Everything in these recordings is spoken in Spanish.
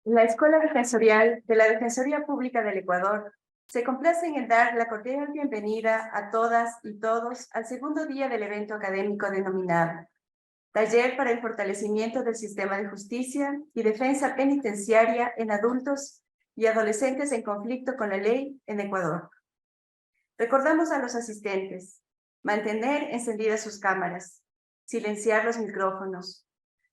La Escuela Defensorial de la Defensoría Pública del Ecuador se complace en dar la cordial bienvenida a todas y todos al segundo día del evento académico denominado Taller para el Fortalecimiento del Sistema de Justicia y Defensa Penitenciaria en Adultos y Adolescentes en Conflicto con la Ley en Ecuador. Recordamos a los asistentes mantener encendidas sus cámaras, silenciar los micrófonos,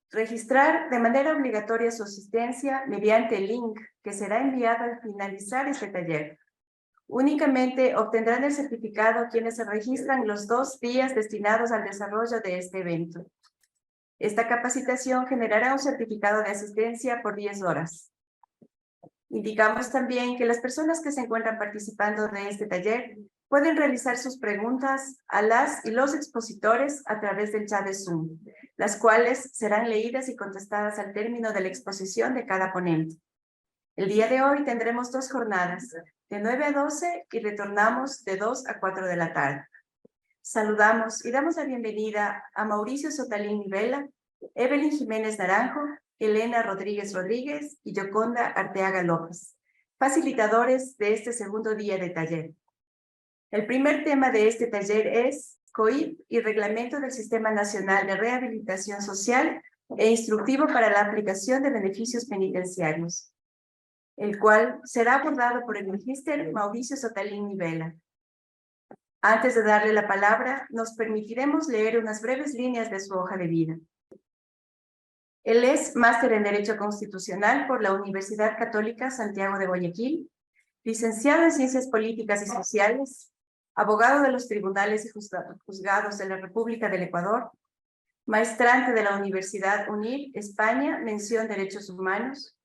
registrar de manera obligatoria su asistencia mediante el link que será enviado al finalizar este taller. Únicamente obtendrán el certificado quienes se registran los 2 días destinados al desarrollo de este evento. Esta capacitación generará un certificado de asistencia por 10 horas. Indicamos también que las personas que se encuentran participando de este taller pueden realizar sus preguntas a las y los expositores a través del chat de Zoom, las cuales serán leídas y contestadas al término de la exposición de cada ponente. El día de hoy tendremos 2 jornadas, de 9 a 12 y retornamos de 2 a 4 de la tarde. Saludamos y damos la bienvenida a Mauricio Sotalín Vela, Evelyn Jiménez Naranjo, Elena Rodríguez Rodríguez y Yoconda Arteaga López, facilitadores de este segundo día de taller. El primer tema de este taller es COIP y Reglamento del Sistema Nacional de Rehabilitación Social e Instructivo para la Aplicación de Beneficios Penitenciarios, el cual será abordado por el magíster Mauricio Sotalín Vela. Antes de darle la palabra, nos permitiremos leer unas breves líneas de su hoja de vida. Él es máster en Derecho Constitucional por la Universidad Católica Santiago de Guayaquil, licenciado en Ciencias Políticas y Sociales, abogado de los tribunales y juzgados de la República del Ecuador, maestrante de la Universidad UNIR, España, mención Derechos Humanos,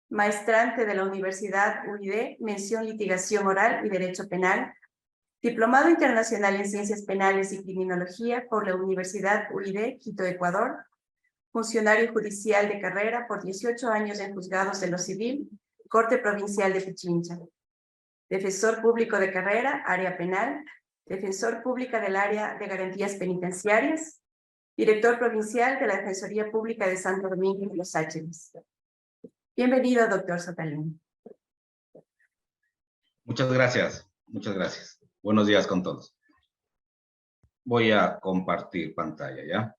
maestrante de la Universidad UID, mención Litigación Oral y Derecho Penal, diplomado internacional en Ciencias Penales y Criminología por la Universidad UID, Quito, Ecuador, funcionario judicial de carrera por 18 años en juzgados de lo civil, Corte Provincial de Pichincha, defensor público de carrera, área penal, defensor pública del área de garantías penitenciarias, director provincial de la Defensoría Pública de Santo Domingo y Los Ángeles. Bienvenido, doctor Sotalín. Muchas gracias, muchas gracias. Buenos días con todos. Voy a compartir pantalla, ¿ya?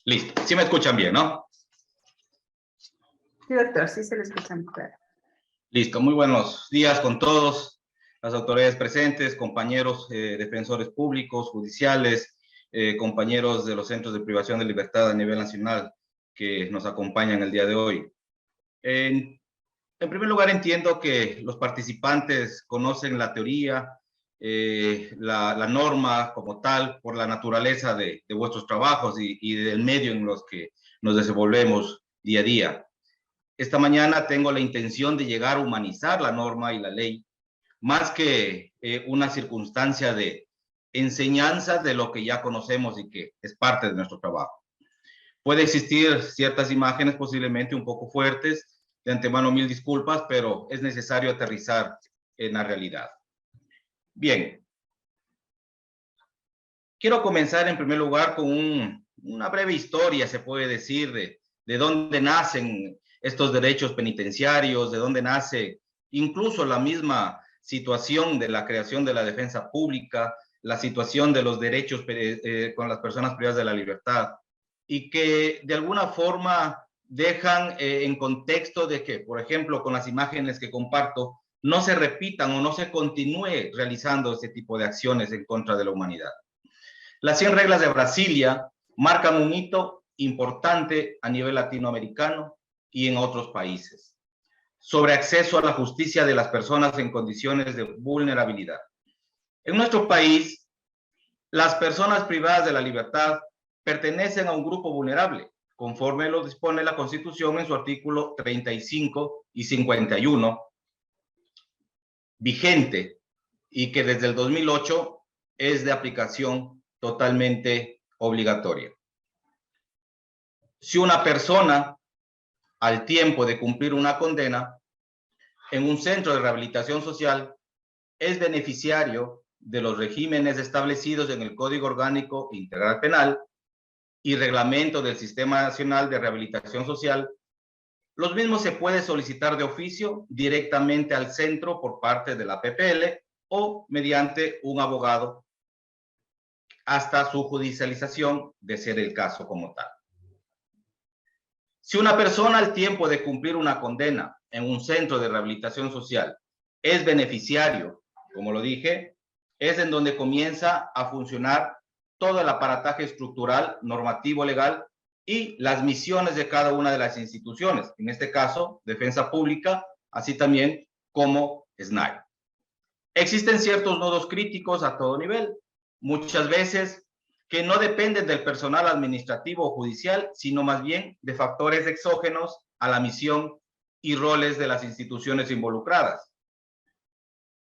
Listo, sí me escuchan bien, ¿no? Sí, doctor, sí se lo escuchan claro. Listo, muy buenos días con todos, las autoridades presentes, compañeros defensores públicos, judiciales, compañeros de los centros de privación de libertad a nivel nacional que nos acompañan el día de hoy. En primer lugar, entiendo que los participantes conocen la teoría, la norma como tal, por la naturaleza de vuestros trabajos y del medio en los que nos desenvolvemos día a día. Esta mañana tengo la intención de llegar a humanizar la norma y la ley, más que una circunstancia de enseñanza de lo que ya conocemos y que es parte de nuestro trabajo. Puede existir ciertas imágenes posiblemente un poco fuertes, de antemano 1000 disculpas, pero es necesario aterrizar en la realidad. Bien. Quiero comenzar en primer lugar con una breve historia, se puede decir, de dónde nacen estos derechos penitenciarios, de dónde nace incluso la misma situación de la creación de la defensa pública, la situación de los derechos con las personas privadas de la libertad, y que de alguna forma dejan en contexto de que, por ejemplo, con las imágenes que comparto, no se repitan o no se continúe realizando ese tipo de acciones en contra de la humanidad. Las 100 reglas de Brasilia marcan un hito importante a nivel latinoamericano y en otros países sobre acceso a la justicia de las personas en condiciones de vulnerabilidad. En nuestro país, las personas privadas de la libertad pertenecen a un grupo vulnerable, conforme lo dispone la Constitución en su artículo 35 y 51, vigente, y que desde el 2008 es de aplicación totalmente obligatoria. Si una persona, al tiempo de cumplir una condena en un centro de rehabilitación social, es beneficiario de los regímenes establecidos en el Código Orgánico Integral Penal y Reglamento del Sistema Nacional de Rehabilitación Social, los mismos se puede solicitar de oficio directamente al centro por parte de la PPL o mediante un abogado hasta su judicialización, de ser el caso como tal. Si una persona al tiempo de cumplir una condena en un centro de rehabilitación social es beneficiario, como lo dije, es en donde comienza a funcionar todo el aparataje estructural, normativo, legal y las misiones de cada una de las instituciones, en este caso, Defensa Pública, así también como SNAI. Existen ciertos nodos críticos a todo nivel, muchas veces que no dependen del personal administrativo o judicial, sino más bien de factores exógenos a la misión y roles de las instituciones involucradas.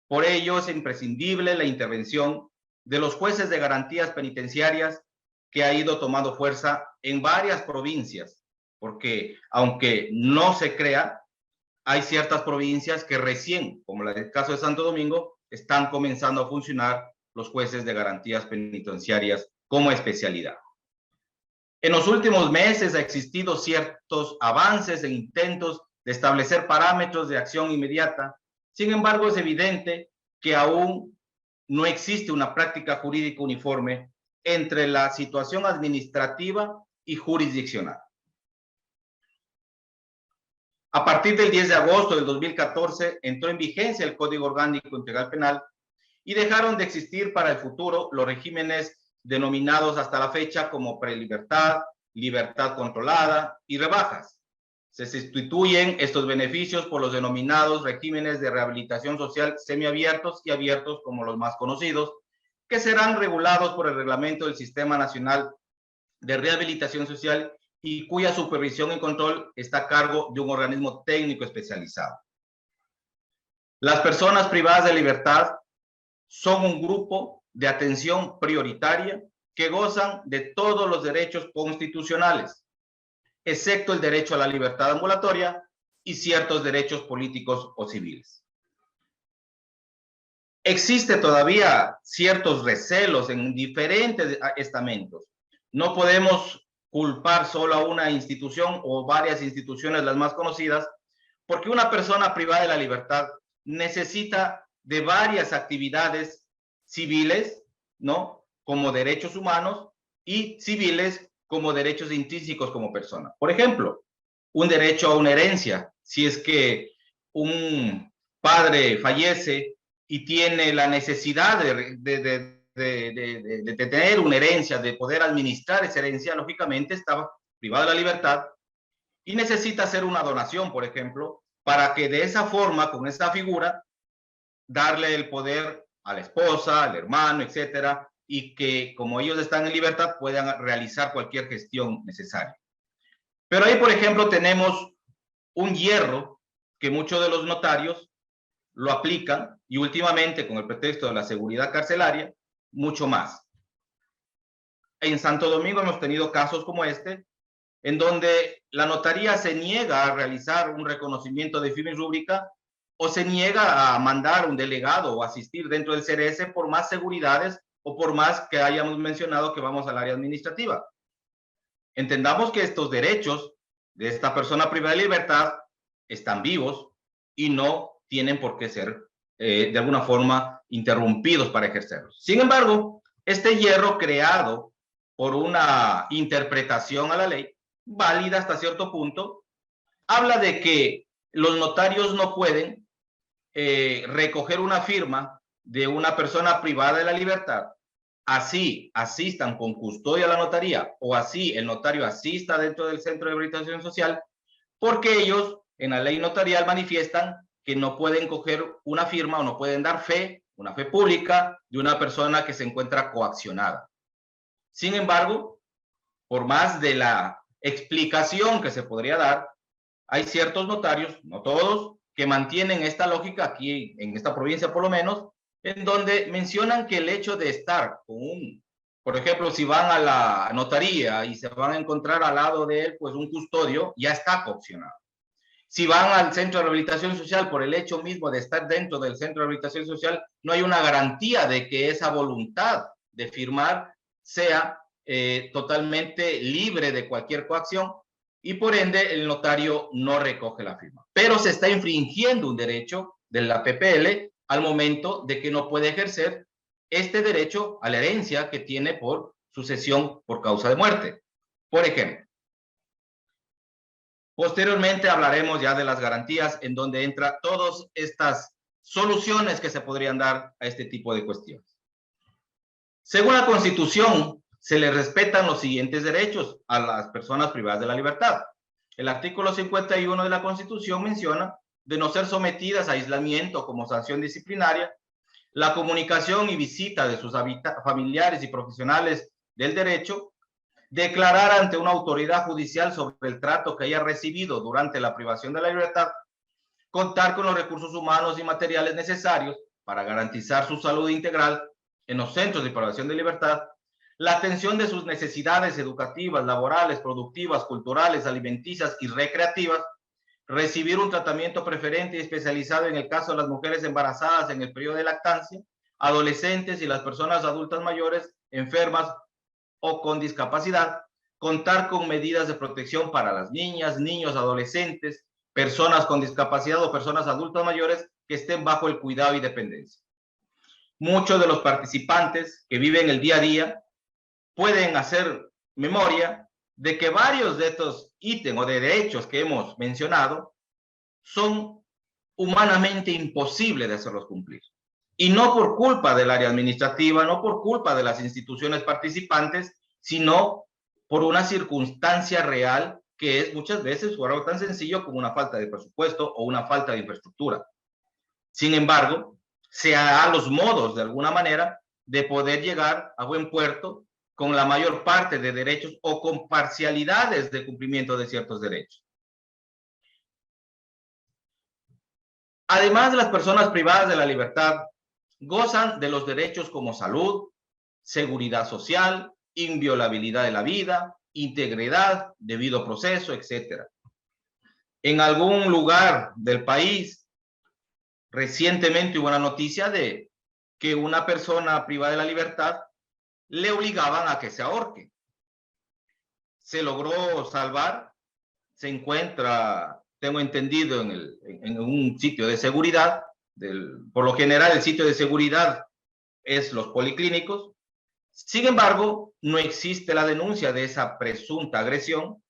Por ello, es imprescindible la intervención de los jueces de garantías penitenciarias, que ha ido tomando fuerza en varias provincias, porque aunque no se crea, hay ciertas provincias que recién, como el caso de Santo Domingo, están comenzando a funcionar los jueces de garantías penitenciarias como especialidad. En los últimos meses ha existido ciertos avances e intentos de establecer parámetros de acción inmediata. Sin embargo, es evidente que aún no existe una práctica jurídica uniforme entre la situación administrativa y jurisdiccional. A partir del 10 de agosto del 2014 entró en vigencia el Código Orgánico Integral Penal y dejaron de existir para el futuro los regímenes denominados hasta la fecha como prelibertad, libertad controlada y rebajas. Se sustituyen estos beneficios por los denominados regímenes de rehabilitación social semiabiertos y abiertos, como los más conocidos, que serán regulados por el Reglamento del Sistema Nacional de Rehabilitación Social y cuya supervisión y control está a cargo de un organismo técnico especializado. Las personas privadas de libertad son un grupo de atención prioritaria que gozan de todos los derechos constitucionales, excepto el derecho a la libertad ambulatoria y ciertos derechos políticos o civiles. Existe todavía ciertos recelos en diferentes estamentos. No podemos culpar solo a una institución o varias instituciones, las más conocidas, porque una persona privada de la libertad necesita de varias actividades civiles, ¿no? Como derechos humanos, y civiles como derechos intrínsecos como persona. Por ejemplo, un derecho a una herencia. Si es que un padre fallece y tiene la necesidad de tener una herencia, de poder administrar esa herencia, lógicamente está privado de la libertad y necesita hacer una donación, por ejemplo, para que de esa forma, con esta figura, darle el poder a la esposa, al hermano, etcétera, y que como ellos están en libertad puedan realizar cualquier gestión necesaria. Pero ahí, por ejemplo, tenemos un hierro que muchos de los notarios lo aplican y últimamente, con el pretexto de la seguridad carcelaria, mucho más. En Santo Domingo hemos tenido casos como este, en donde la notaría se niega a realizar un reconocimiento de firma y rúbrica o se niega a mandar un delegado o asistir dentro del CRS por más seguridades o por más que hayamos mencionado que vamos al área administrativa. Entendamos que estos derechos de esta persona privada de libertad están vivos y no tienen por qué ser de alguna forma interrumpidos para ejercerlos. Sin embargo, este hierro creado por una interpretación a la ley, válida hasta cierto punto, habla de que los notarios no pueden recoger una firma de una persona privada de la libertad, así asistan con custodia a la notaría o así el notario asista dentro del centro de rehabilitación social, porque ellos en la ley notarial manifiestan que no pueden coger una firma o no pueden dar fe, una fe pública de una persona que se encuentra coaccionada. Sin embargo, por más de la explicación que se podría dar, hay ciertos notarios, no todos, que mantienen esta lógica aquí en esta provincia por lo menos, en donde mencionan que el hecho de estar con un Por ejemplo, si van a la notaría y se van a encontrar al lado de él, pues un custodio, ya está coopcionado. Si van al centro de rehabilitación social por el hecho mismo de estar dentro del centro de rehabilitación social, no hay una garantía de que esa voluntad de firmar sea totalmente libre de cualquier coacción y por ende el notario no recoge la firma. Pero se está infringiendo un derecho de la PPL al momento de que no puede ejercer este derecho a la herencia que tiene por sucesión por causa de muerte. Por ejemplo, posteriormente hablaremos ya de las garantías en donde entra todas estas soluciones que se podrían dar a este tipo de cuestiones. Según la Constitución, se le respetan los siguientes derechos a las personas privadas de la libertad. El artículo 51 de la Constitución menciona de no ser sometidas a aislamiento como sanción disciplinaria, la comunicación y visita de sus familiares y profesionales del derecho, declarar ante una autoridad judicial sobre el trato que haya recibido durante la privación de la libertad, contar con los recursos humanos y materiales necesarios para garantizar su salud integral en los centros de privación de libertad, la atención de sus necesidades educativas, laborales, productivas, culturales, alimenticias y recreativas, recibir un tratamiento preferente y especializado en el caso de las mujeres embarazadas en el periodo de lactancia, adolescentes y las personas adultas mayores, enfermas o con discapacidad, contar con medidas de protección para las niñas, niños, adolescentes, personas con discapacidad o personas adultas mayores que estén bajo el cuidado y dependencia. Muchos de los participantes que viven el día a día pueden hacer memoria de que varios de estos ítems o de derechos que hemos mencionado son humanamente imposibles de hacerlos cumplir. Y no por culpa del área administrativa, no por culpa de las instituciones participantes, sino por una circunstancia real que es muchas veces por algo tan sencillo como una falta de presupuesto o una falta de infraestructura. Sin embargo, se hará los modos de alguna manera de poder llegar a buen puerto con la mayor parte de derechos o con parcialidades de cumplimiento de ciertos derechos. Además, las personas privadas de la libertad gozan de los derechos como salud, seguridad social, inviolabilidad de la vida, integridad, debido proceso, etc. En algún lugar del país, recientemente hubo una noticia de que una persona privada de la libertad le obligaban a que se ahorque. Se logró salvar, se encuentra, tengo entendido, en un sitio de seguridad. Por lo general, el sitio de seguridad es los policlínicos. Sin embargo, no existe la denuncia de esa presunta agresión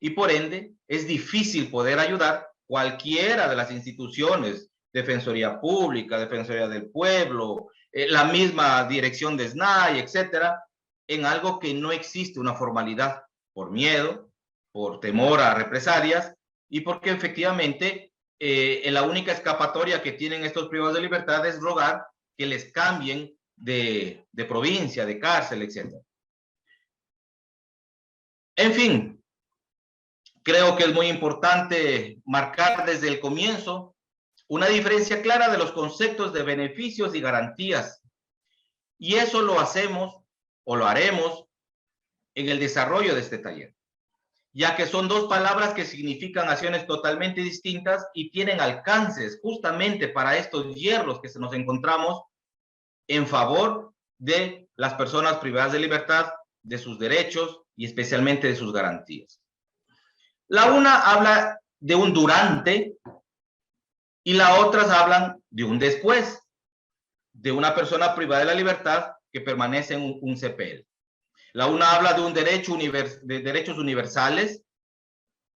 y por ende es difícil poder ayudar cualquiera de las instituciones, Defensoría Pública, Defensoría del Pueblo, la misma dirección de SNAI, etcétera, en algo que no existe una formalidad por miedo, por temor a represalias y porque efectivamente la única escapatoria que tienen estos privados de libertad es rogar que les cambien de provincia, de cárcel, etc. En fin, creo que es muy importante marcar desde el comienzo una diferencia clara de los conceptos de beneficios y garantías. Y eso lo hacemos o lo haremos en el desarrollo de este taller, ya que son dos palabras que significan acciones totalmente distintas y tienen alcances justamente para estos hierros que nos encontramos en favor de las personas privadas de libertad, de sus derechos y especialmente de sus garantías. La una habla de un durante y las otras hablan de un después, de una persona privada de la libertad que permanece en un CPL. La una habla de un derecho de derechos universales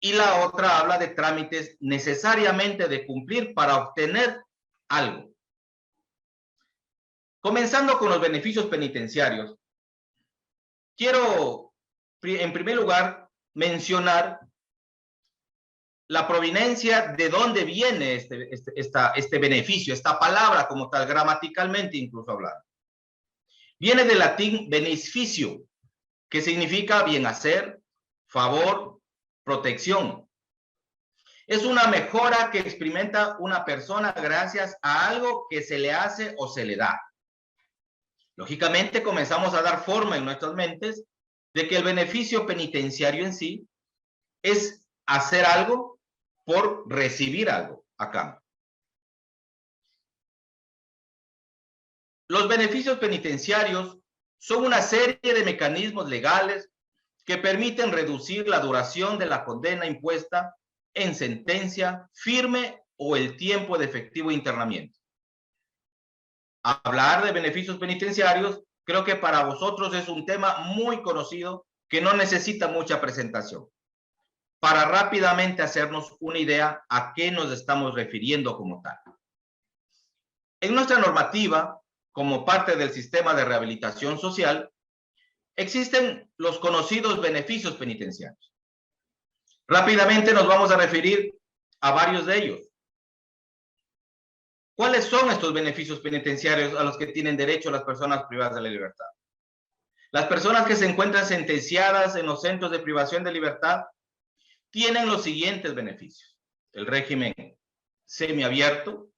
y la otra habla de trámites necesariamente de cumplir para obtener algo. Comenzando con los beneficios penitenciarios, quiero en primer lugar mencionar la proveniencia de dónde viene este beneficio, esta palabra como tal, gramaticalmente incluso hablando. Viene del latín beneficio, que significa bien hacer, favor, protección. Es una mejora que experimenta una persona gracias a algo que se le hace o se le da. Lógicamente comenzamos a dar forma en nuestras mentes de que el beneficio penitenciario en sí es hacer algo por recibir algo a cambio. Los beneficios penitenciarios son una serie de mecanismos legales que permiten reducir la duración de la condena impuesta en sentencia firme o el tiempo de efectivo internamiento. Hablar de beneficios penitenciarios creo que para vosotros es un tema muy conocido que no necesita mucha presentación. Para rápidamente hacernos una idea a qué nos estamos refiriendo como tal. En nuestra normativa, como parte del sistema de rehabilitación social, existen los conocidos beneficios penitenciarios. Rápidamente nos vamos a referir a varios de ellos. ¿Cuáles son estos beneficios penitenciarios a los que tienen derecho las personas privadas de la libertad? Las personas que se encuentran sentenciadas en los centros de privación de libertad tienen los siguientes beneficios: el régimen semiabierto,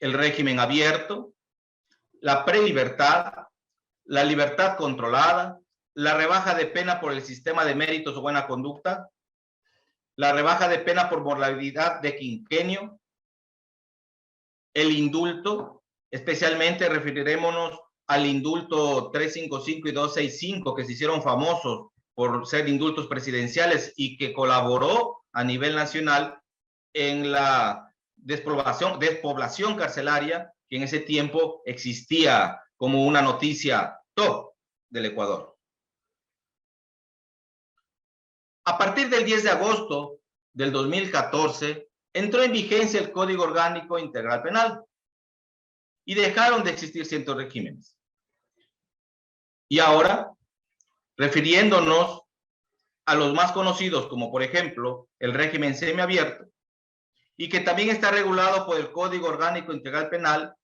el régimen abierto, la prelibertad, la libertad controlada, la rebaja de pena por el sistema de méritos o buena conducta, la rebaja de pena por moralidad de quinquenio, el indulto, especialmente referiremos al indulto 355 y 265, que se hicieron famosos por ser indultos presidenciales y que colaboró a nivel nacional en la despoblación carcelaria, que en ese tiempo existía como una noticia top del Ecuador. A partir del 10 de agosto del 2014, entró en vigencia el Código Orgánico Integral Penal y dejaron de existir ciertos regímenes. Y ahora, refiriéndonos a los más conocidos, como por ejemplo el régimen semiabierto, y que también está regulado por el Código Orgánico Integral Penal,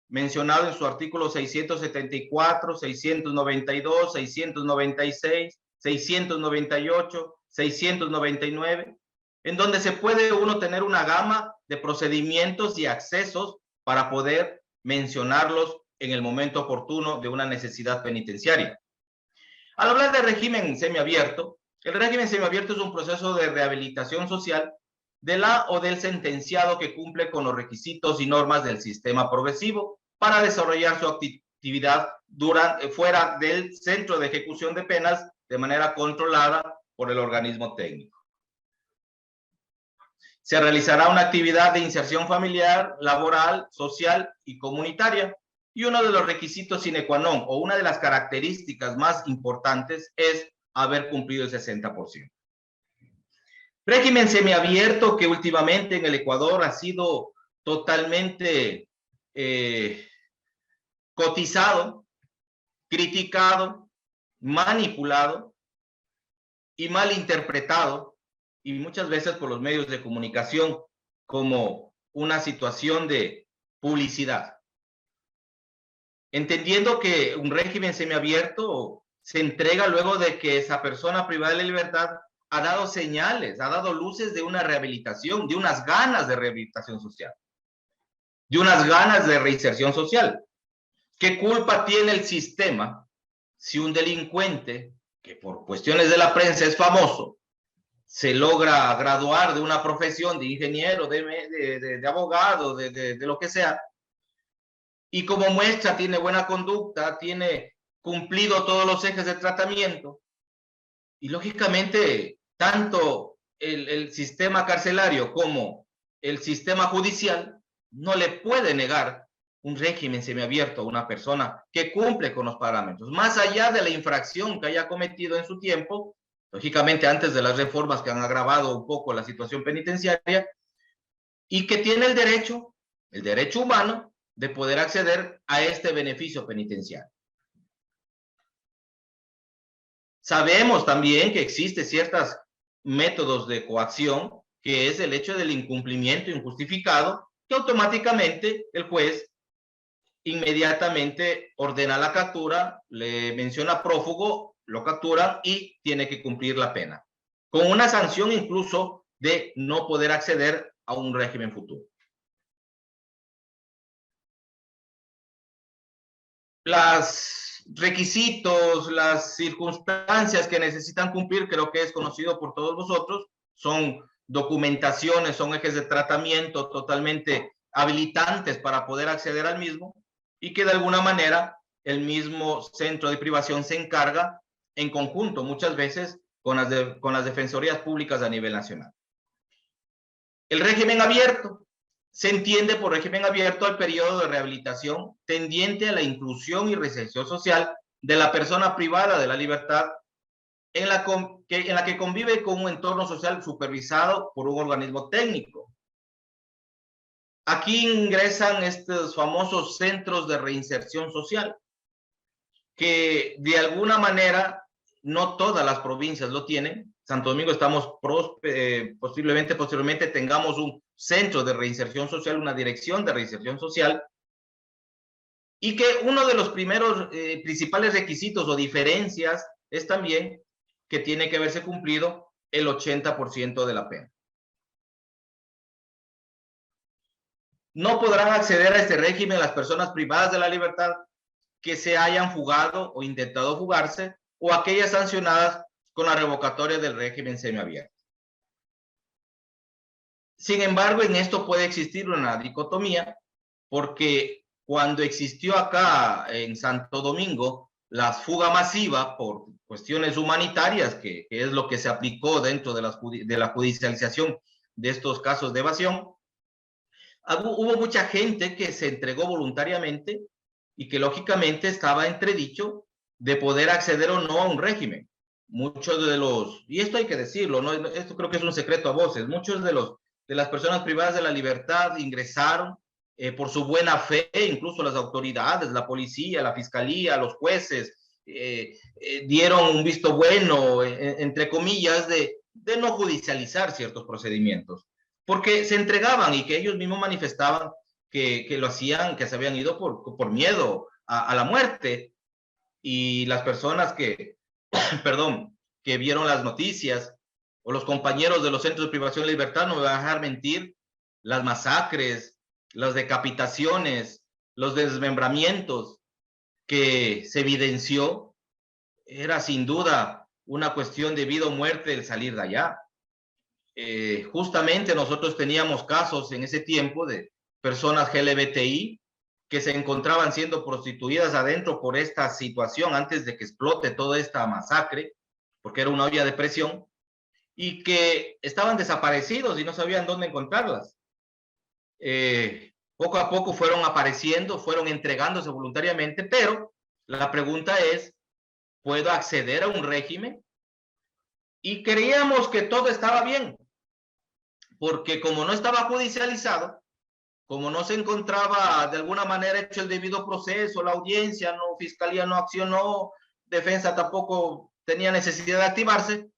mencionado en su artículo 674, 692, 696, 698, 699, en donde se puede uno tener una gama de procedimientos y accesos para poder mencionarlos en el momento oportuno de una necesidad penitenciaria. Al hablar de régimen semiabierto, el régimen semiabierto es un proceso de rehabilitación social de la o del sentenciado que cumple con los requisitos y normas del sistema progresivo para desarrollar su actividad fuera del centro de ejecución de penas de manera controlada por el organismo técnico. Se realizará una actividad de inserción familiar, laboral, social y comunitaria. Y uno de los requisitos sine qua non, o una de las características más importantes, es haber cumplido el 60%. Régimen semiabierto que últimamente en el Ecuador ha sido totalmente cotizado, criticado, manipulado y malinterpretado, y muchas veces por los medios de comunicación, como una situación de publicidad. Entendiendo que un régimen semiabierto se entrega luego de que esa persona privada de la libertad ha dado señales, ha dado luces de una rehabilitación, de unas ganas de rehabilitación social, de unas ganas de reinserción social. ¿Qué culpa tiene el sistema si un delincuente, que por cuestiones de la prensa es famoso, se logra graduar de una profesión de ingeniero, de abogado, de lo que sea, y como muestra tiene buena conducta, tiene cumplido todos los ejes de tratamiento, y lógicamente tanto el sistema carcelario como el sistema judicial no le puede negar un régimen semiabierto a una persona que cumple con los parámetros, más allá de la infracción que haya cometido en su tiempo, lógicamente antes de las reformas que han agravado un poco la situación penitenciaria, y que tiene el derecho humano, de poder acceder a este beneficio penitenciario. Sabemos también que existen ciertos métodos de coacción, que es el hecho del incumplimiento injustificado, que automáticamente el juez inmediatamente ordena la captura, le menciona prófugo, lo captura y tiene que cumplir la pena, con una sanción incluso de no poder acceder a un régimen futuro. Los requisitos, las circunstancias que necesitan cumplir, creo que es conocido por todos vosotros, son documentaciones, son ejes de tratamiento totalmente habilitantes para poder acceder al mismo y que de alguna manera el mismo centro de privación se encarga en conjunto, muchas veces, con las defensorías públicas a nivel nacional. El régimen abierto se entiende por régimen abierto al periodo de rehabilitación tendiente a la inclusión y reinserción social de la persona privada de la libertad en la que convive con un entorno social supervisado por un organismo técnico. Aquí ingresan estos famosos centros de reinserción social, que de alguna manera no todas las provincias lo tienen. Santo Domingo estamos posiblemente tengamos un centro de reinserción social, una dirección de reinserción social, y que uno de los primeros principales requisitos o diferencias es también que tiene que haberse cumplido el 80% de la pena. No podrán acceder a este régimen las personas privadas de la libertad que se hayan fugado o intentado fugarse o aquellas sancionadas con la revocatoria del régimen semiabierto. Sin embargo, en esto puede existir una dicotomía, porque cuando existió acá en Santo Domingo la fuga masiva por cuestiones humanitarias, que es lo que se aplicó dentro de la judicialización de estos casos de evasión, hubo mucha gente que se entregó voluntariamente y que lógicamente estaba entredicho de poder acceder o no a un régimen. Muchos de los, y esto hay que decirlo, ¿no? Esto creo que es un secreto a voces, muchos de las personas privadas de la libertad ingresaron por su buena fe, incluso las autoridades, la policía, la fiscalía, los jueces, dieron un visto bueno, entre comillas, de no judicializar ciertos procedimientos, porque se entregaban y que ellos mismos manifestaban que lo hacían, que se habían ido por miedo a la muerte. Y las personas perdón, que vieron las noticias o los compañeros de los centros de privación de libertad no me van a dejar mentir, las masacres, las decapitaciones, los desmembramientos que se evidenció, era sin duda una cuestión de vida o muerte el salir de allá. Justamente nosotros teníamos casos en ese tiempo de personas LGBTI que se encontraban siendo prostituidas adentro por esta situación antes de que explote toda esta masacre, porque era una olla de presión, y que estaban desaparecidos y no sabían dónde encontrarlas. Poco a poco fueron apareciendo, fueron entregándose voluntariamente, pero la pregunta es, ¿puedo acceder a un régimen? Y creíamos que todo estaba bien, porque como no estaba judicializado, como no se encontraba de alguna manera hecho el debido proceso, la audiencia, no, fiscalía no accionó, defensa tampoco tenía necesidad de activarse,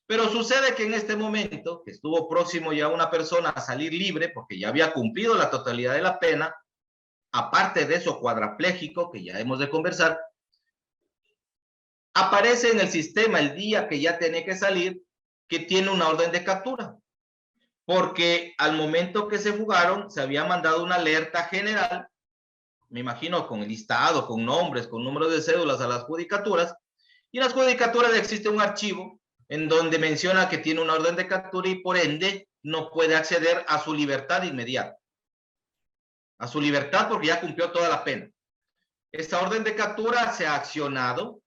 pero sucede que en este momento, que estuvo próximo ya una persona a salir libre, porque ya había cumplido la totalidad de la pena, aparte de eso cuadrapléjico, que ya hemos de conversar, aparece en el sistema el día que ya tiene que salir, que tiene una orden de captura, porque al momento que se fugaron se había mandado una alerta general, me imagino con el listado, con nombres, con números de cédulas a las judicaturas, y en las judicaturas existe un archivo en donde menciona que tiene una orden de captura y por ende no puede acceder a su libertad inmediata, a su libertad porque ya cumplió toda la pena. Esta orden de captura se ha accionado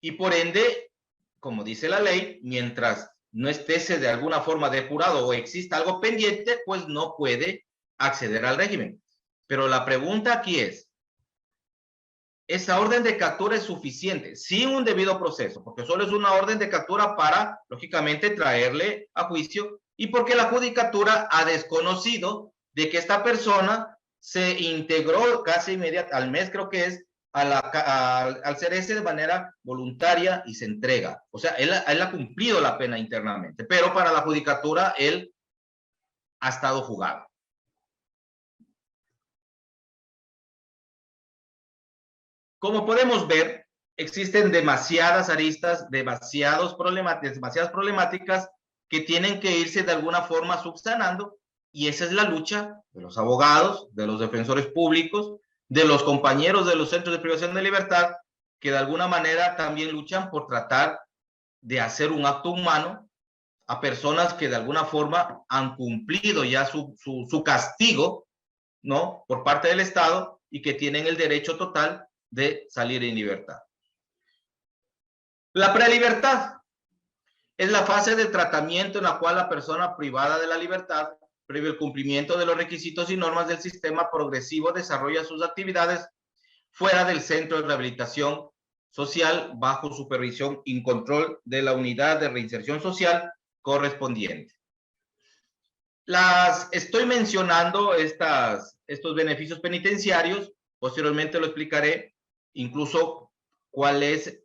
y por ende, como dice la ley, mientras no esté de alguna forma depurado o exista algo pendiente, pues no puede acceder al régimen. Pero la pregunta aquí es, ¿esa orden de captura es suficiente sin un debido proceso? Porque solo es una orden de captura para, lógicamente, traerle a juicio y porque la judicatura ha desconocido de que esta persona se integró casi inmediatamente, al mes creo que es, al ser ese de manera voluntaria y se entrega. O sea, él ha cumplido la pena internamente, pero para la judicatura él ha estado fugado. Como podemos ver, existen demasiadas aristas, demasiadas problemáticas que tienen que irse de alguna forma subsanando y esa es la lucha de los abogados, de los defensores públicos, de los compañeros de los centros de privación de libertad que de alguna manera también luchan por tratar de hacer un acto humano a personas que de alguna forma han cumplido ya su castigo, ¿no? Por parte del Estado y que tienen el derecho total de salir en libertad. La prelibertad es la fase de tratamiento en la cual la persona privada de la libertad, previo al cumplimiento de los requisitos y normas del sistema progresivo, desarrolla sus actividades fuera del centro de rehabilitación social bajo supervisión y control de la unidad de reinserción social correspondiente. Estoy mencionando estos beneficios penitenciarios, posteriormente lo explicaré, incluso cuál es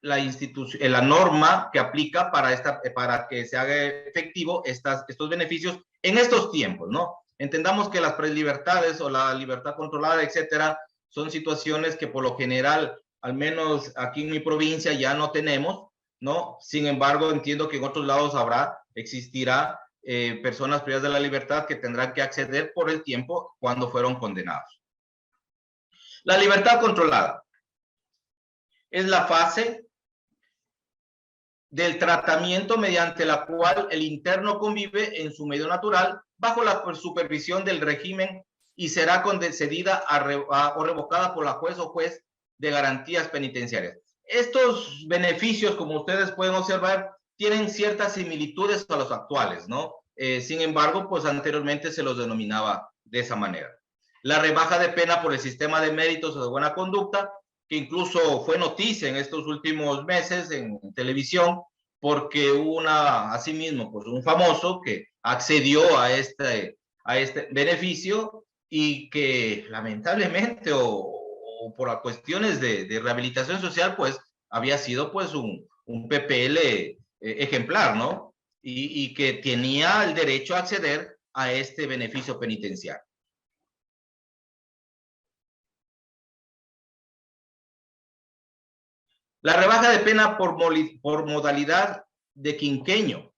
la norma que aplica para que se haga efectivo estos beneficios en estos tiempos, ¿no? Entendamos que las prelibertades o la libertad controlada, etcétera, son situaciones que por lo general, al menos aquí en mi provincia, ya no tenemos, ¿no? Sin embargo, entiendo que en otros lados existirá personas privadas de la libertad que tendrán que acceder por el tiempo cuando fueron condenados. La libertad controlada es la fase del tratamiento mediante la cual el interno convive en su medio natural bajo la supervisión del régimen y será concedida o revocada por la juez o juez de garantías penitenciarias. Estos beneficios, como ustedes pueden observar, tienen ciertas similitudes a los actuales, ¿no? Sin embargo, pues anteriormente se los denominaba de esa manera. La rebaja de pena por el sistema de méritos o de buena conducta, que incluso fue noticia en estos últimos meses en televisión, porque hubo asimismo, pues un famoso que accedió a este beneficio y que lamentablemente o por cuestiones de rehabilitación social, pues había sido pues un PPL ejemplar, ¿no? Y que tenía el derecho a acceder a este beneficio penitenciario. La rebaja de pena por modalidad de quinquenio.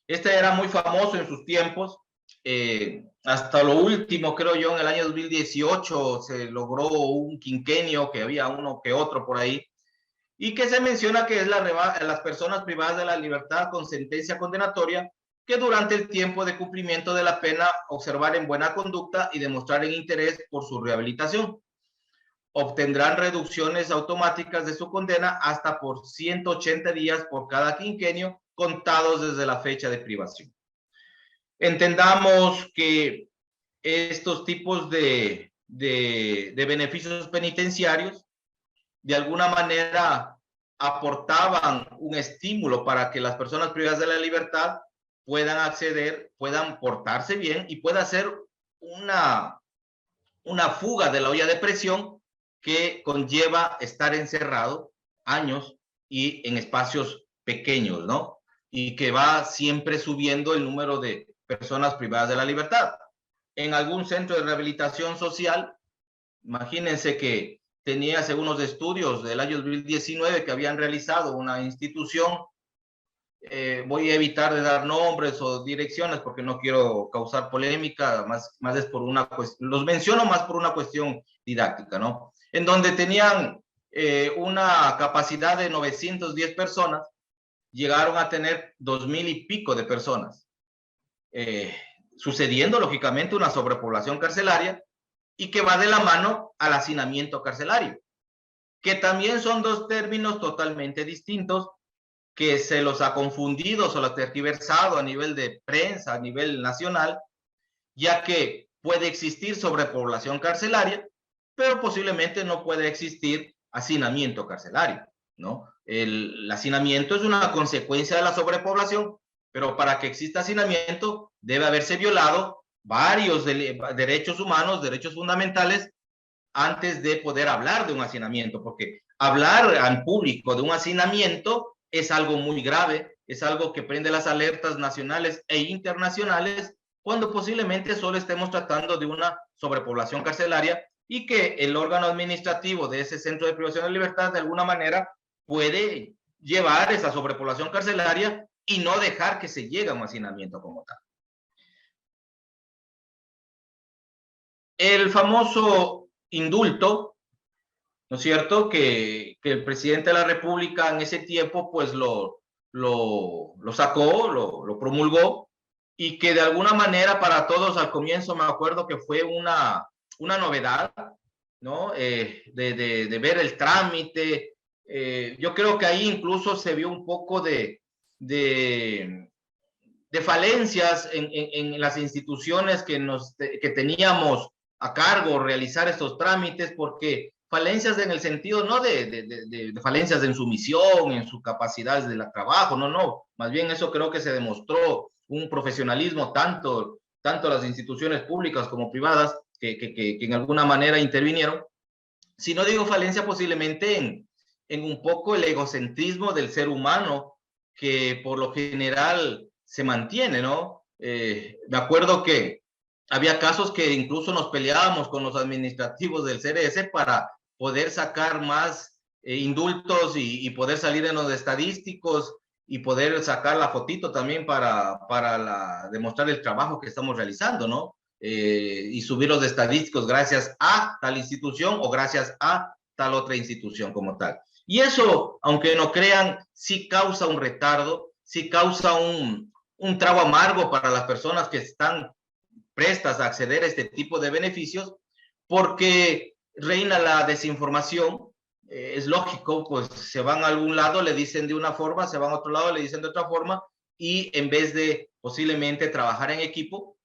Este era muy famoso en sus tiempos. Hasta lo último, creo yo, en el año 2018 se logró un quinquenio, que había uno que otro por ahí, y que se menciona que es las personas privadas de la libertad con sentencia condenatoria que durante el tiempo de cumplimiento de la pena observar en buena conducta y demostrar el interés por su rehabilitación. Obtendrán reducciones automáticas de su condena hasta por 180 días por cada quinquenio, contados desde la fecha de privación. Entendamos que estos tipos de beneficios penitenciarios de alguna manera aportaban un estímulo para que las personas privadas de la libertad puedan acceder, puedan portarse bien y pueda ser una fuga de la olla de presión que conlleva estar encerrado años y en espacios pequeños, ¿no? Y que va siempre subiendo el número de personas privadas de la libertad. En algún centro de rehabilitación social, imagínense que tenía, según los estudios del año 2019 que habían realizado una institución, voy a evitar de dar nombres o direcciones porque no quiero causar polémica, más es por una cuestión, los menciono más por una cuestión didáctica, ¿no? En donde tenían una capacidad de 910 personas, llegaron a tener 2,000 y pico de personas, sucediendo lógicamente una sobrepoblación carcelaria y que va de la mano al hacinamiento carcelario, que también son dos términos totalmente distintos que se los ha confundido, se los ha tergiversado a nivel de prensa, a nivel nacional, ya que puede existir sobrepoblación carcelaria, pero posiblemente no puede existir hacinamiento carcelario, ¿no? El hacinamiento es una consecuencia de la sobrepoblación, pero para que exista hacinamiento debe haberse violado varios derechos humanos, derechos fundamentales, antes de poder hablar de un hacinamiento, porque hablar al público de un hacinamiento es algo muy grave, es algo que prende las alertas nacionales e internacionales, cuando posiblemente solo estemos tratando de una sobrepoblación carcelaria y que el órgano administrativo de ese centro de privación de libertad de alguna manera puede llevar esa sobrepoblación carcelaria y no dejar que se llegue a un hacinamiento como tal. El famoso indulto, ¿no es cierto? Que el presidente de la República en ese tiempo pues lo sacó, lo promulgó, y que de alguna manera para todos al comienzo me acuerdo que fue una novedad, ¿no? De ver el trámite. Yo creo que ahí incluso se vio un poco de falencias en las instituciones que teníamos a cargo realizar estos trámites, porque falencias en el sentido no de falencias en su misión, en sus capacidades de trabajo, no, más bien eso creo que se demostró un profesionalismo tanto las instituciones públicas como privadas que en alguna manera intervinieron. Si no digo falencia, posiblemente en un poco el egocentrismo del ser humano, que por lo general se mantiene, ¿no? Me acuerdo que había casos que incluso nos peleábamos con los administrativos del CRS para poder sacar más indultos y poder salir en los estadísticos y poder sacar la fotito también para demostrar el trabajo que estamos realizando, ¿no? Y subir los estadísticos gracias a tal institución o gracias a tal otra institución como tal. Y eso, aunque no crean, sí causa un retardo, sí causa un trago amargo para las personas que están prestas a acceder a este tipo de beneficios, porque reina la desinformación. Es lógico, pues se van a algún lado, le dicen de una forma, se van a otro lado, le dicen de otra forma, y en vez de posiblemente trabajar en equipo,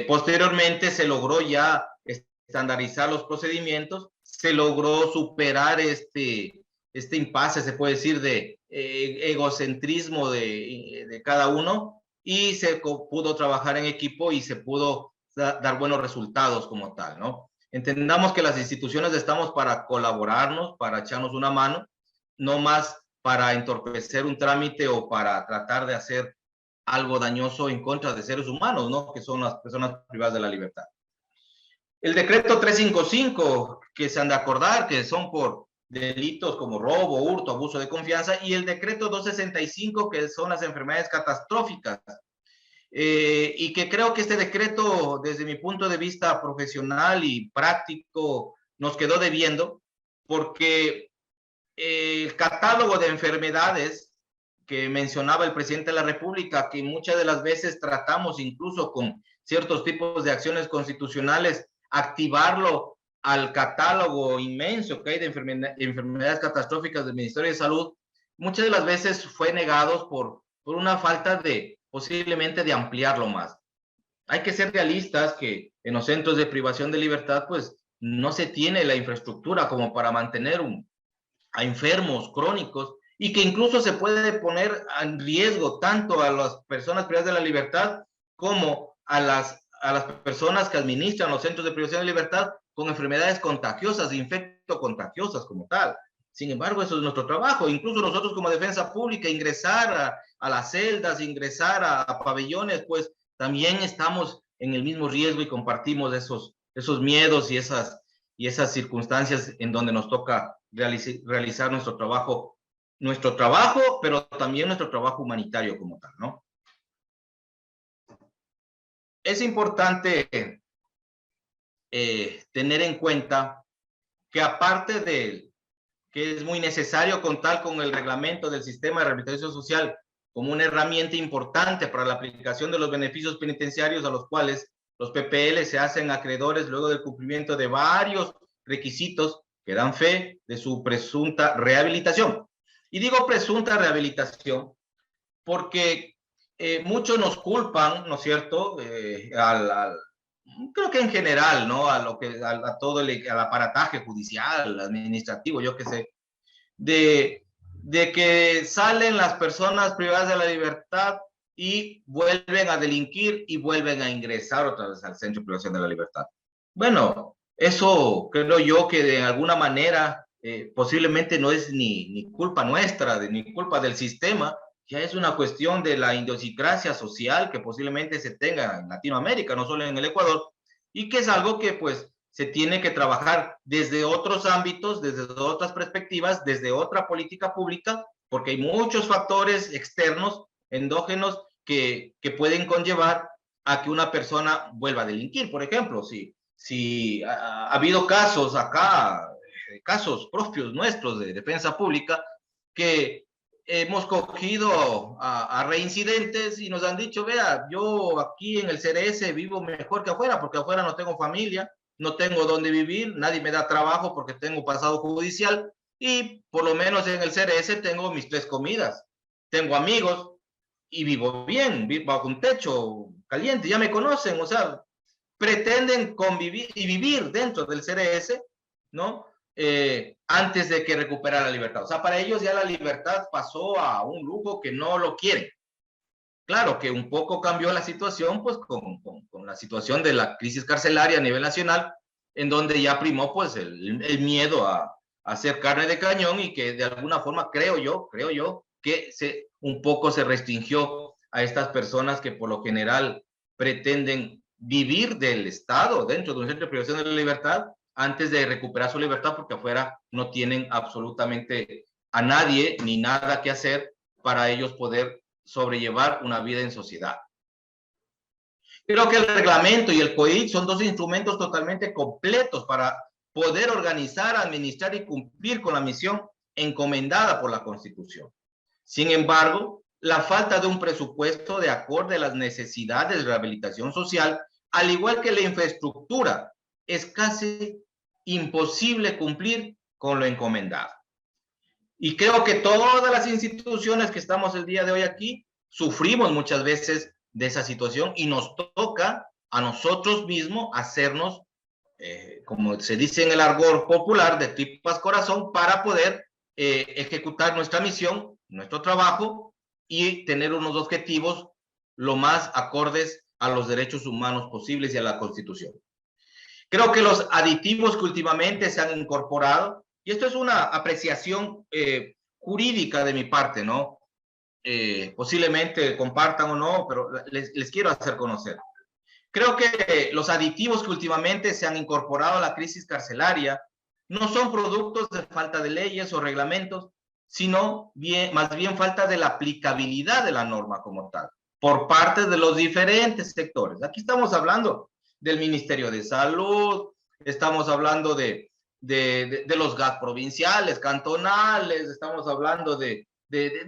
posteriormente se logró ya estandarizar los procedimientos, se logró superar este impasse, se puede decir, de egocentrismo de cada uno, y se pudo trabajar en equipo y se pudo dar buenos resultados como tal, ¿no? Entendamos que las instituciones estamos para colaborarnos, para echarnos una mano, no más para entorpecer un trámite o para tratar de hacer algo dañoso en contra de seres humanos, ¿no? Que son las personas privadas de la libertad. El decreto 355, que se han de acordar, que son por delitos como robo, hurto, abuso de confianza, y el decreto 265, que son las enfermedades catastróficas. Y que creo que este decreto, desde mi punto de vista profesional y práctico, nos quedó debiendo, porque el catálogo de enfermedades que mencionaba el presidente de la República, que muchas de las veces tratamos incluso con ciertos tipos de acciones constitucionales, activarlo al catálogo inmenso que hay de enfermedades catastróficas del Ministerio de Salud, muchas de las veces fue negados por una falta de posiblemente de ampliarlo más. Hay que ser realistas que en los centros de privación de libertad pues no se tiene la infraestructura como para mantener a enfermos crónicos, y que incluso se puede poner en riesgo tanto a las personas privadas de la libertad como a las personas que administran los centros de privación de libertad con enfermedades contagiosas, infectocontagiosas como tal. Sin embargo, eso es nuestro trabajo. Incluso nosotros como defensa pública, ingresar a las celdas, ingresar a pabellones, pues también estamos en el mismo riesgo y compartimos esos miedos y esas circunstancias en donde nos toca realizar nuestro trabajo, pero también nuestro trabajo humanitario como tal, ¿no? Es importante tener en cuenta que aparte de que es muy necesario contar con el reglamento del sistema de rehabilitación social como una herramienta importante para la aplicación de los beneficios penitenciarios a los cuales los PPL se hacen acreedores luego del cumplimiento de varios requisitos que dan fe de su presunta rehabilitación. Y digo presunta rehabilitación porque muchos nos culpan, ¿no es cierto?, creo que en general, ¿no?, a todo al aparataje judicial, administrativo, yo qué sé, de que salen las personas privadas de la libertad y vuelven a delinquir y vuelven a ingresar otra vez al centro de privación de la libertad. Bueno, eso creo yo que de alguna manera posiblemente no es ni culpa nuestra, ni culpa del sistema, ya es una cuestión de la idiosincrasia social que posiblemente se tenga en Latinoamérica, no solo en el Ecuador, y que es algo que pues se tiene que trabajar desde otros ámbitos, desde otras perspectivas, desde otra política pública, porque hay muchos factores externos, endógenos, que pueden conllevar a que una persona vuelva a delinquir. Por ejemplo, si si ha habido casos acá, casos propios nuestros de defensa pública, que hemos cogido a reincidentes y nos han dicho, vea, yo aquí en el CRS vivo mejor que afuera, porque afuera no tengo familia, no tengo dónde vivir, nadie me da trabajo porque tengo pasado judicial, y por lo menos en el CRS tengo mis 3 comidas, tengo amigos y vivo bien, vivo bajo un techo caliente, ya me conocen, o sea, pretenden convivir y vivir dentro del CRS, ¿no? Antes de que recuperar la libertad. O sea, para ellos ya la libertad pasó a un lujo que no lo quieren. Claro que un poco cambió la situación, pues con la situación de la crisis carcelaria a nivel nacional, en donde ya primó pues el miedo a hacer carne de cañón y que de alguna forma, creo yo, que un poco se restringió a estas personas que por lo general pretenden vivir del Estado dentro de un centro de privación de la libertad antes de recuperar su libertad, porque afuera no tienen absolutamente a nadie ni nada que hacer para ellos poder sobrellevar una vida en sociedad. Creo que el reglamento y el COIT son 2 instrumentos totalmente completos para poder organizar, administrar y cumplir con la misión encomendada por la Constitución. Sin embargo, la falta de un presupuesto de acorde a las necesidades de rehabilitación social, al igual que la infraestructura, es casi imposible cumplir con lo encomendado. Y creo que todas las instituciones que estamos el día de hoy aquí sufrimos muchas veces de esa situación y nos toca a nosotros mismos hacernos, como se dice en el argot popular, de tripas corazón para poder ejecutar nuestra misión, nuestro trabajo y tener unos objetivos lo más acordes a los derechos humanos posibles y a la Constitución. Creo que los aditivos que últimamente se han incorporado, y esto es una apreciación jurídica de mi parte, ¿no? Posiblemente compartan o no, pero les quiero hacer conocer. Creo que los aditivos que últimamente se han incorporado a la crisis carcelaria no son productos de falta de leyes o reglamentos, sino más bien falta de la aplicabilidad de la norma como tal, por parte de los diferentes sectores. Aquí estamos hablando del Ministerio de Salud, estamos hablando de los GAC provinciales, cantonales, estamos hablando de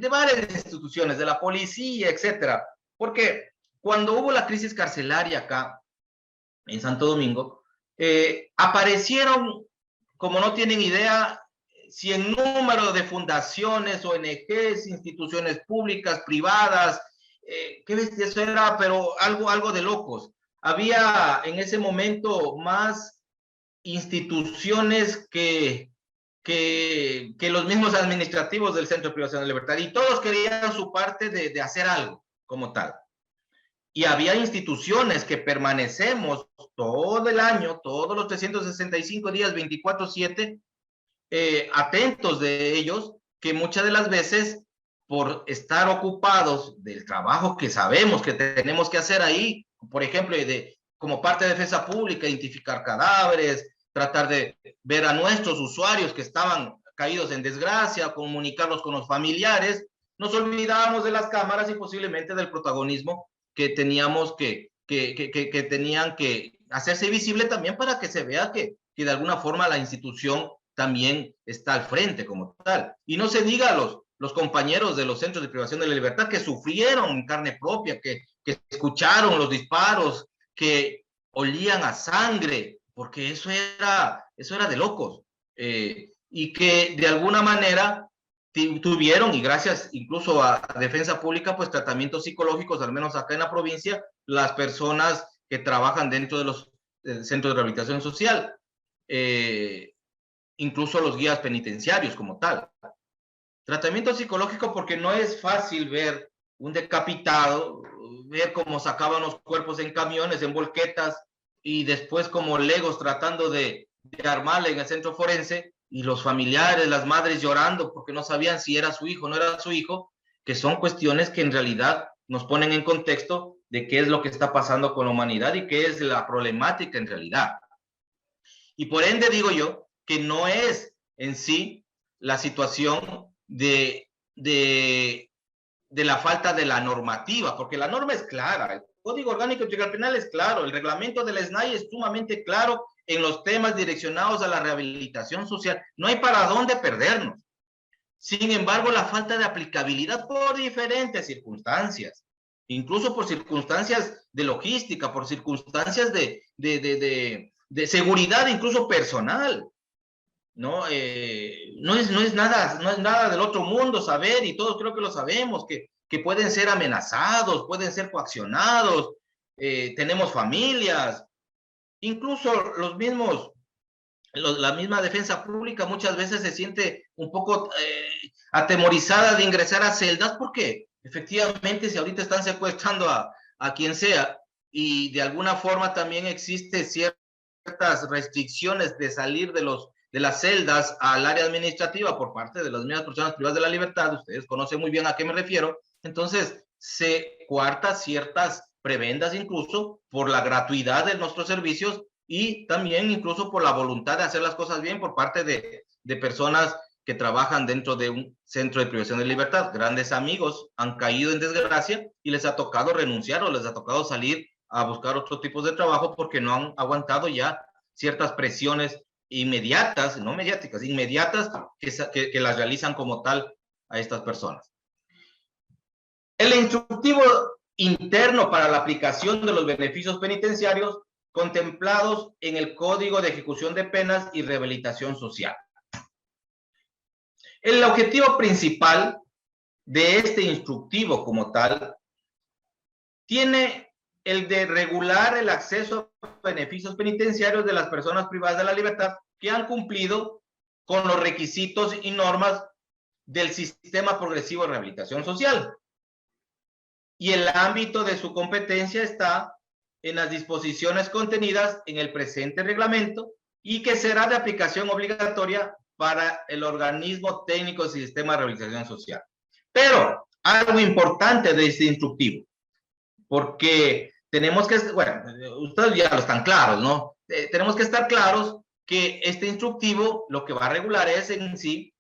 varias instituciones, de la policía, etcétera. Porque cuando hubo la crisis carcelaria acá en Santo Domingo, aparecieron, como no tienen idea, sin número de fundaciones, ONGs, instituciones públicas, privadas, qué bestia eso era, pero algo de locos. Había en ese momento más instituciones que los mismos administrativos del Centro de Privación de Libertad, y todos querían su parte de hacer algo como tal. Y había instituciones que permanecemos todo el año, todos los 365 días, 24/7, atentos de ellos, que muchas de las veces, por estar ocupados del trabajo que sabemos que tenemos que hacer ahí, por ejemplo, como parte de defensa pública, identificar cadáveres, tratar de ver a nuestros usuarios que estaban caídos en desgracia, comunicarlos con los familiares, nos olvidábamos de las cámaras y posiblemente del protagonismo que teníamos que tenían que hacerse visible también para que se vea que de alguna forma la institución también está al frente como tal. Y no se diga a los compañeros de los centros de privación de la libertad que sufrieron en carne propia, que escucharon los disparos, que olían a sangre, porque eso era de locos. Y que de alguna manera tuvieron, y gracias incluso a Defensa Pública, pues tratamientos psicológicos, al menos acá en la provincia, las personas que trabajan dentro de los centros de rehabilitación social, incluso los guías penitenciarios como tal. Tratamiento psicológico porque no es fácil ver un decapitado, ver cómo sacaban los cuerpos en camiones, en volquetas, y después como legos tratando de armarle en el centro forense, y los familiares, las madres llorando porque no sabían si era su hijo o no era su hijo, que son cuestiones que en realidad nos ponen en contexto de qué es lo que está pasando con la humanidad y qué es la problemática en realidad. Y por ende digo yo que no es en sí la situación de la falta de la normativa, porque la norma es clara. Código Orgánico Integral Penal es claro, el reglamento del SNAI es sumamente claro en los temas direccionados a la rehabilitación social. No hay para dónde perdernos. Sin embargo, la falta de aplicabilidad por diferentes circunstancias, incluso por circunstancias de logística, por circunstancias de seguridad, incluso personal, ¿no? No es nada del otro mundo saber, y todos creo que lo sabemos, que pueden ser amenazados, pueden ser coaccionados, tenemos familias, incluso la misma defensa pública muchas veces se siente un poco atemorizada de ingresar a celdas porque efectivamente si ahorita están secuestrando a quien sea y de alguna forma también existe ciertas restricciones de salir de las celdas al área administrativa por parte de las mismas personas privadas de la libertad, ustedes conocen muy bien a qué me refiero, entonces se coarta ciertas prebendas incluso por la gratuidad de nuestros servicios y también incluso por la voluntad de hacer las cosas bien por parte de personas que trabajan dentro de un centro de privación de libertad. Grandes amigos han caído en desgracia y les ha tocado renunciar o les ha tocado salir a buscar otro tipo de trabajo porque no han aguantado ya ciertas presiones inmediatas, no mediáticas, inmediatas que las realizan como tal a estas personas. El instructivo interno para la aplicación de los beneficios penitenciarios contemplados en el Código de Ejecución de Penas y Rehabilitación Social. El objetivo principal de este instructivo como tal tiene el de regular el acceso a beneficios penitenciarios de las personas privadas de la libertad que han cumplido con los requisitos y normas del sistema progresivo de rehabilitación social. Y el ámbito de su competencia está en las disposiciones contenidas en el presente reglamento y que será de aplicación obligatoria para el organismo técnico del sistema de rehabilitación social. Pero algo importante de este instructivo, porque tenemos que, bueno, ustedes ya lo están claros, ¿no? Tenemos que estar claros que este instructivo lo que va a regular es en sí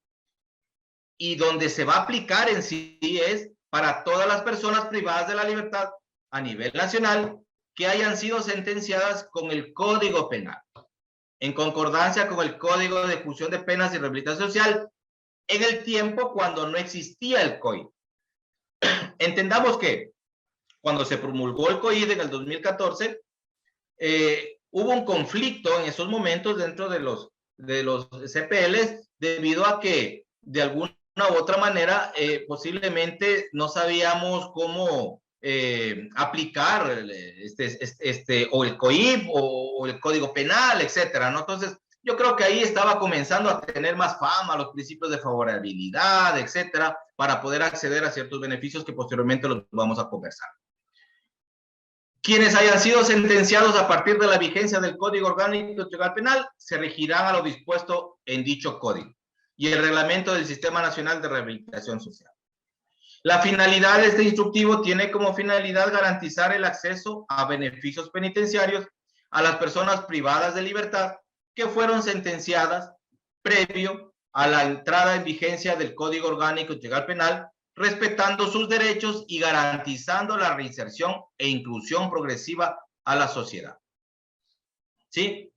y donde se va a aplicar en sí es para todas las personas privadas de la libertad a nivel nacional que hayan sido sentenciadas con el Código Penal, en concordancia con el Código de Ejecución de Penas y Rehabilitación Social, en el tiempo cuando no existía el COI. Entendamos que cuando se promulgó el COI en el 2014, hubo un conflicto en esos momentos dentro de los CPLs debido a que de alguna u otra manera posiblemente no sabíamos cómo aplicar o el COIP o el Código Penal, etcétera, ¿no? Entonces, yo creo que ahí estaba comenzando a tener más fama los principios de favorabilidad, etcétera, para poder acceder a ciertos beneficios que posteriormente los vamos a conversar. Quienes hayan sido sentenciados a partir de la vigencia del Código Orgánico Integral Penal se regirán a lo dispuesto en dicho código y el reglamento del Sistema Nacional de Rehabilitación Social. La finalidad de este instructivo tiene como finalidad garantizar el acceso a beneficios penitenciarios a las personas privadas de libertad que fueron sentenciadas previo a la entrada en vigencia del Código Orgánico Integral Penal, respetando sus derechos y garantizando la reinserción e inclusión progresiva a la sociedad. ¿Sí?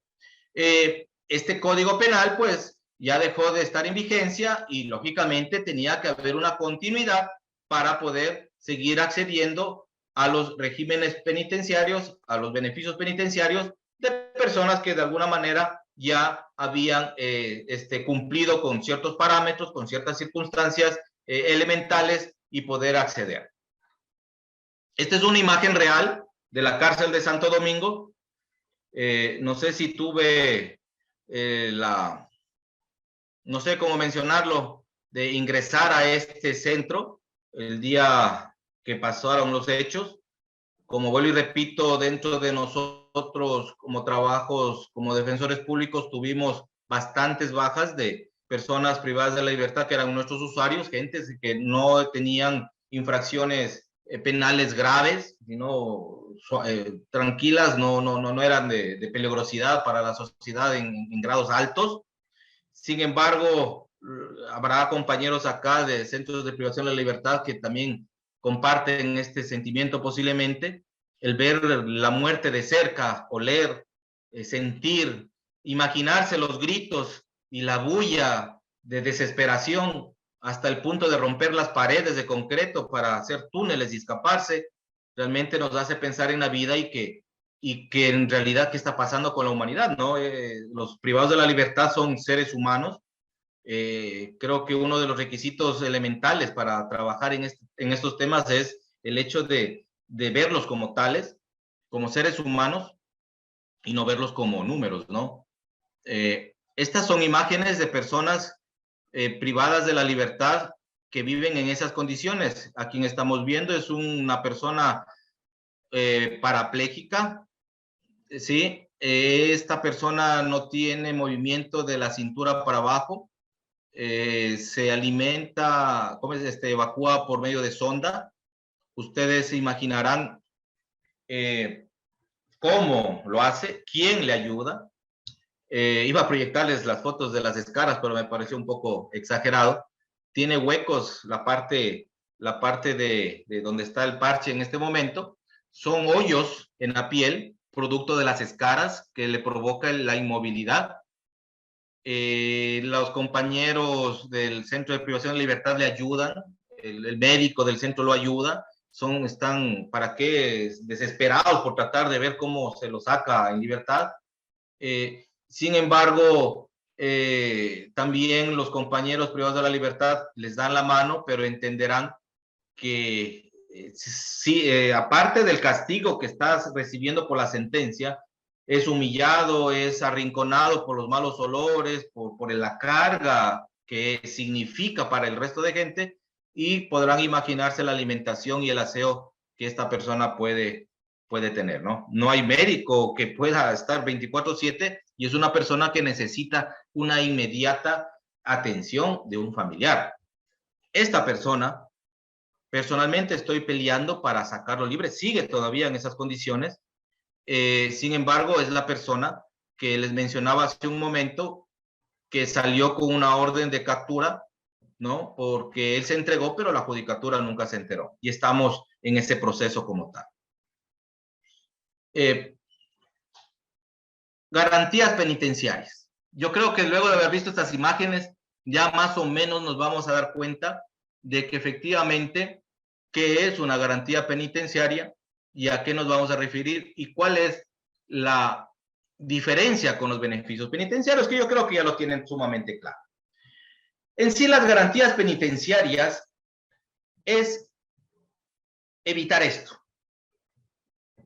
Este Código Penal, pues, ya dejó de estar en vigencia y, lógicamente, tenía que haber una continuidad para poder seguir accediendo a los regímenes penitenciarios, a los beneficios penitenciarios de personas que de alguna manera ya habían cumplido con ciertos parámetros, con ciertas circunstancias elementales y poder acceder. Esta es una imagen real de la cárcel de Santo Domingo. No sé si tuve no sé cómo mencionarlo, de ingresar a este centro el día que pasaron los hechos. Como vuelvo y repito, dentro de nosotros como trabajos, como defensores públicos, tuvimos bastantes bajas de personas privadas de la libertad que eran nuestros usuarios, gentes que no tenían infracciones penales graves, sino tranquilas, no eran de peligrosidad para la sociedad en grados altos. Sin embargo, habrá compañeros acá de centros de privación de la libertad que también comparten este sentimiento posiblemente. el ver la muerte de cerca, oler, sentir, imaginarse los gritos y la bulla de desesperación hasta el punto de romper las paredes de concreto para hacer túneles y escaparse, realmente nos hace pensar en la vida y que en realidad qué está pasando con la humanidad, ¿no? Los privados de la libertad son seres humanos. Creo que uno de los requisitos elementales para trabajar en estos temas es el hecho de verlos como tales, como seres humanos, y no verlos como números, ¿no? Estas son imágenes de personas privadas de la libertad que viven en esas condiciones. A quien estamos viendo es una persona parapléjica, ¿sí? Esta persona no tiene movimiento de la cintura para abajo, se alimenta, evacúa por medio de sonda. Ustedes se imaginarán cómo lo hace, quién le ayuda. Iba a proyectarles las fotos de las escaras, pero me pareció un poco exagerado. Tiene huecos la parte de donde está el parche en este momento. Son hoyos en la piel, producto de las escaras que le provoca la inmovilidad. Los compañeros del Centro de Privación de Libertad le ayudan, el médico del centro lo ayuda, están, ¿para qué?, desesperados por tratar de ver cómo se lo saca en libertad. Sin embargo, también los compañeros privados de la libertad les dan la mano, pero entenderán que aparte del castigo que estás recibiendo por la sentencia, es humillado, es arrinconado por los malos olores, por la carga que significa para el resto de gente, y podrán imaginarse la alimentación y el aseo que esta persona puede tener, ¿no? No hay médico que pueda estar 24/7 y es una persona que necesita una inmediata atención de un familiar. Esta persona, personalmente estoy peleando para sacarlo libre, sigue todavía en esas condiciones. Sin embargo, es la persona que les mencionaba hace un momento que salió con una orden de captura, ¿no? Porque él se entregó, pero la judicatura nunca se enteró. Y estamos en ese proceso como tal. Garantías penitenciarias. Yo creo que luego de haber visto estas imágenes, ya más o menos nos vamos a dar cuenta de que efectivamente, ¿qué es una garantía penitenciaria y a qué nos vamos a referir y cuál es la diferencia con los beneficios penitenciarios, que yo creo que ya lo tienen sumamente claro? En sí, las garantías penitenciarias es evitar esto,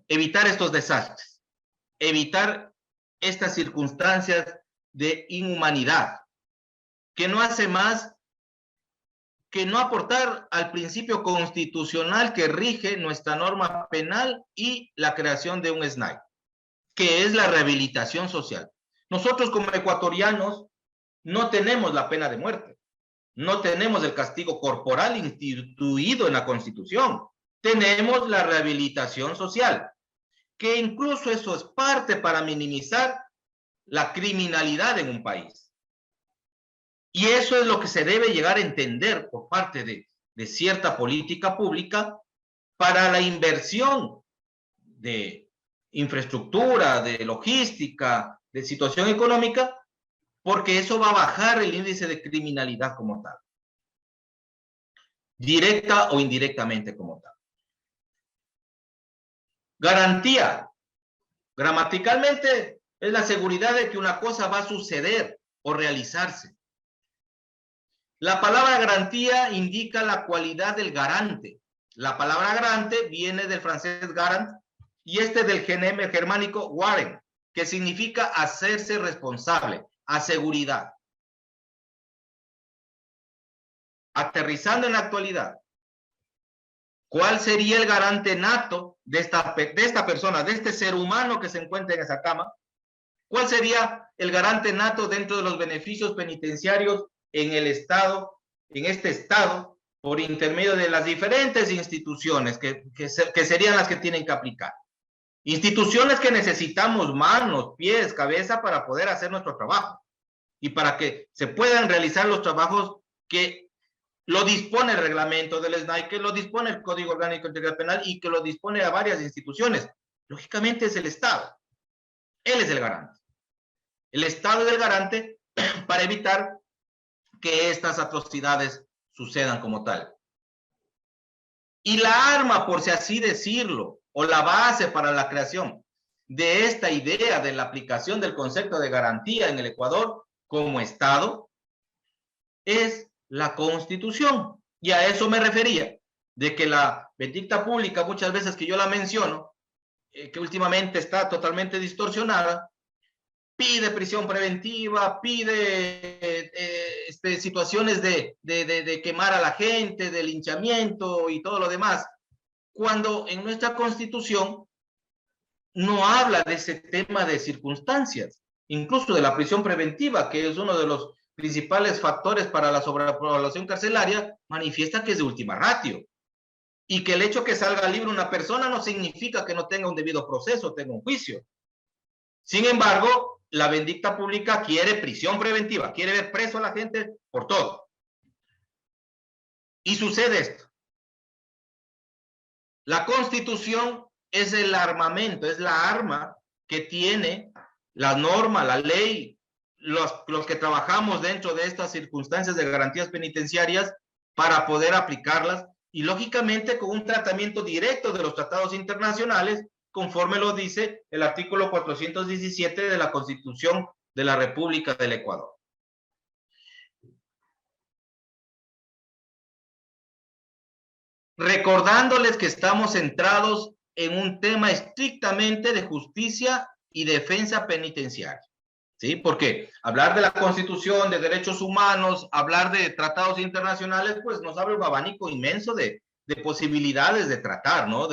evitar estos desastres, evitar estas circunstancias de inhumanidad, que no hace más que no aportar al principio constitucional que rige nuestra norma penal y la creación de un SNAI, que es la rehabilitación social. Nosotros como ecuatorianos no tenemos la pena de muerte, no tenemos el castigo corporal instituido en la Constitución, tenemos la rehabilitación social, que incluso eso es parte para minimizar la criminalidad en un país. Y eso es lo que se debe llegar a entender por parte de cierta política pública para la inversión de infraestructura, de logística, de situación económica, porque eso va a bajar el índice de criminalidad como tal, directa o indirectamente como tal. Garantía, gramaticalmente, es la seguridad de que una cosa va a suceder o realizarse. La palabra garantía indica la cualidad del garante. La palabra garante viene del francés garant y del germánico waren, que significa hacerse responsable, a seguridad. Aterrizando en la actualidad, ¿cuál sería el garante nato de esta persona, de este ser humano que se encuentra en esa cama? ¿Cuál sería el garante nato dentro de los beneficios penitenciarios en el Estado, en este Estado, por intermedio de las diferentes instituciones que serían las que tienen que aplicar? Instituciones que necesitamos manos, pies, cabeza para poder hacer nuestro trabajo y para que se puedan realizar los trabajos que lo dispone el reglamento del SNAI, que lo dispone el Código Orgánico Integral Penal y que lo dispone a varias instituciones. Lógicamente es el Estado. Él es el garante. El Estado es el garante para evitar que estas atrocidades sucedan como tal. Y la arma, por si así decirlo, o la base para la creación de esta idea de la aplicación del concepto de garantía en el Ecuador como Estado, es la Constitución. Y a eso me refería, de que la vindicta pública, muchas veces que yo la menciono, que últimamente está totalmente distorsionada, pide prisión preventiva, pide situaciones de quemar a la gente, de linchamiento y todo lo demás, cuando en nuestra Constitución no habla de ese tema de circunstancias, incluso de la prisión preventiva, que es uno de los principales factores para la sobrepoblación carcelaria, manifiesta que es de última ratio. Y que el hecho que salga libre una persona no significa que no tenga un debido proceso, tenga un juicio. Sin embargo, la vindicta pública quiere prisión preventiva, quiere ver preso a la gente por todo. Y sucede esto. La Constitución es el armamento, es la arma que tiene la norma, la ley, los que trabajamos dentro de estas circunstancias de garantías penitenciarias para poder aplicarlas y lógicamente con un tratamiento directo de los tratados internacionales conforme lo dice el artículo 417 de la Constitución de la República del Ecuador. Recordándoles que estamos centrados en un tema estrictamente de justicia y defensa penitenciaria, ¿sí? Porque hablar de la Constitución, de derechos humanos, hablar de tratados internacionales, pues nos abre un abanico inmenso de posibilidades de tratar, ¿no?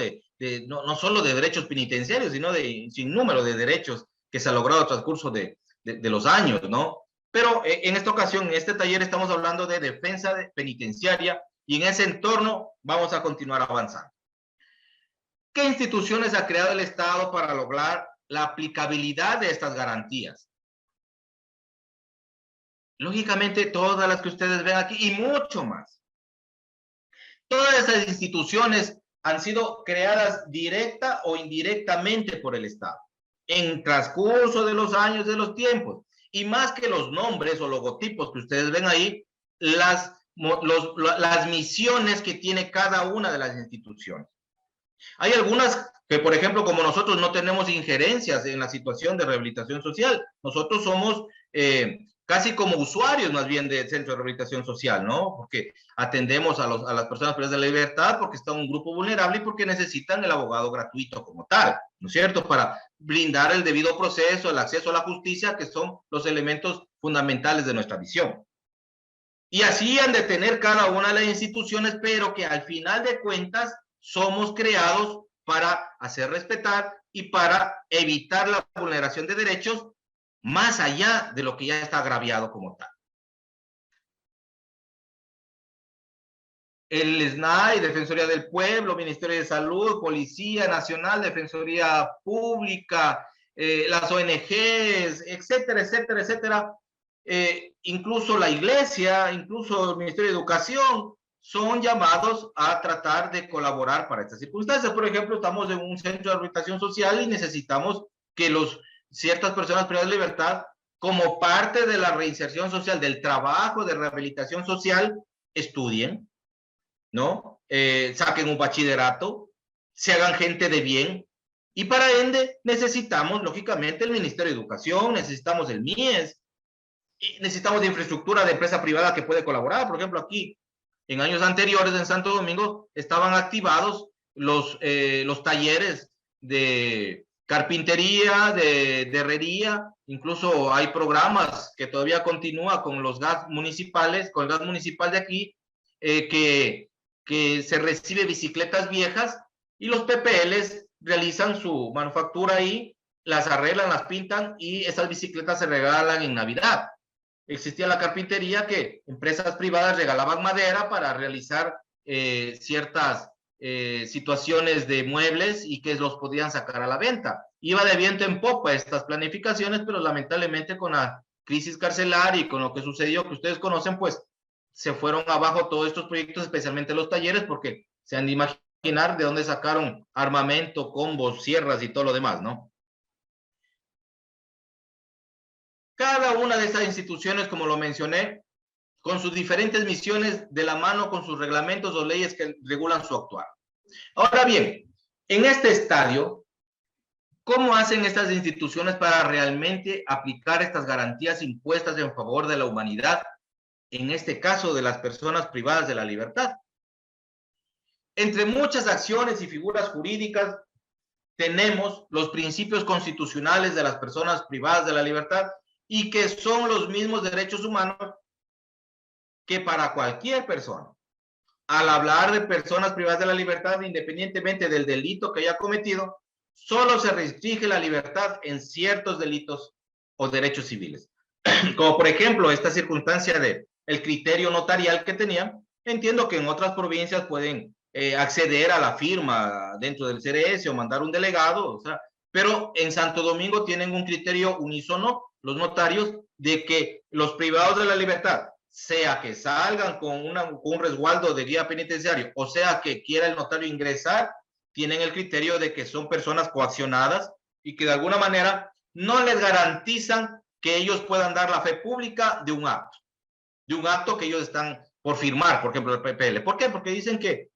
No solo de derechos penitenciarios, sino de sin número de derechos que se ha logrado a transcurso de los años, ¿no? Pero en esta ocasión, en este taller, estamos hablando de defensa penitenciaria y en ese entorno vamos a continuar avanzando. ¿Qué instituciones ha creado el Estado para lograr la aplicabilidad de estas garantías? Lógicamente, todas las que ustedes ven aquí y mucho más. Todas esas instituciones han sido creadas directa o indirectamente por el Estado en transcurso de los años, de los tiempos. Y más que los nombres o logotipos que ustedes ven ahí, las misiones que tiene cada una de las instituciones. Hay algunas que, por ejemplo, como nosotros no tenemos injerencias en la situación de rehabilitación social, nosotros somos casi como usuarios más bien del centro de rehabilitación social, ¿no? Porque atendemos a las personas privadas de la libertad porque está un grupo vulnerable y porque necesitan el abogado gratuito como tal, ¿no es cierto? Para brindar el debido proceso, el acceso a la justicia, que son los elementos fundamentales de nuestra visión. Y así han de tener cada una de las instituciones, pero que al final de cuentas somos creados para hacer respetar y para evitar la vulneración de derechos más allá de lo que ya está agraviado como tal. El SNAI, Defensoría del Pueblo, Ministerio de Salud, Policía Nacional, Defensoría Pública, las ONGs, etcétera, etcétera, etcétera, incluso la Iglesia, incluso el Ministerio de Educación, son llamados a tratar de colaborar para estas circunstancias. Por ejemplo, estamos en un centro de rehabilitación social y necesitamos que ciertas personas privadas de libertad, como parte de la reinserción social, del trabajo de rehabilitación social, estudien, ¿no? Saquen un bachillerato, se hagan gente de bien, y para ende necesitamos, lógicamente, el Ministerio de Educación, necesitamos el MIES, y necesitamos de infraestructura de empresa privada que puede colaborar. Por ejemplo, aquí, en años anteriores en Santo Domingo, estaban activados los talleres de carpintería, de herrería, incluso hay programas que todavía continúan con los gas municipales, con el gas municipal de aquí, que se recibe bicicletas viejas y los PPLs realizan su manufactura ahí, las arreglan, las pintan y esas bicicletas se regalan en Navidad. Existía la carpintería que empresas privadas regalaban madera para realizar ciertas situaciones de muebles y que los podían sacar a la venta. Iba de viento en popa estas planificaciones, pero lamentablemente con la crisis carcelaria y con lo que sucedió, que ustedes conocen, pues se fueron abajo todos estos proyectos, especialmente los talleres, porque se han de imaginar de dónde sacaron armamento, combos, sierras y todo lo demás, ¿no? Cada una de estas instituciones, como lo mencioné, con sus diferentes misiones de la mano con sus reglamentos o leyes que regulan su actuar. Ahora bien, en este estadio, ¿cómo hacen estas instituciones para realmente aplicar estas garantías impuestas en favor de la humanidad, en este caso de las personas privadas de la libertad? Entre muchas acciones y figuras jurídicas, tenemos los principios constitucionales de las personas privadas de la libertad y que son los mismos derechos humanos que para cualquier persona. Al hablar de personas privadas de la libertad, independientemente del delito que haya cometido, solo se restringe la libertad en ciertos delitos o derechos civiles. Como por ejemplo, esta circunstancia de el criterio notarial que tenían, entiendo que en otras provincias pueden acceder a la firma dentro del CRS o mandar un delegado, o sea, pero en Santo Domingo tienen un criterio unísono, los notarios, de que los privados de la libertad, sea que salgan con un resguardo de guía penitenciario, o sea que quiera el notario ingresar, tienen el criterio de que son personas coaccionadas y que de alguna manera no les garantizan que ellos puedan dar la fe pública de un acto que ellos están por firmar, por ejemplo, el PPL. ¿Por qué? Porque dicen que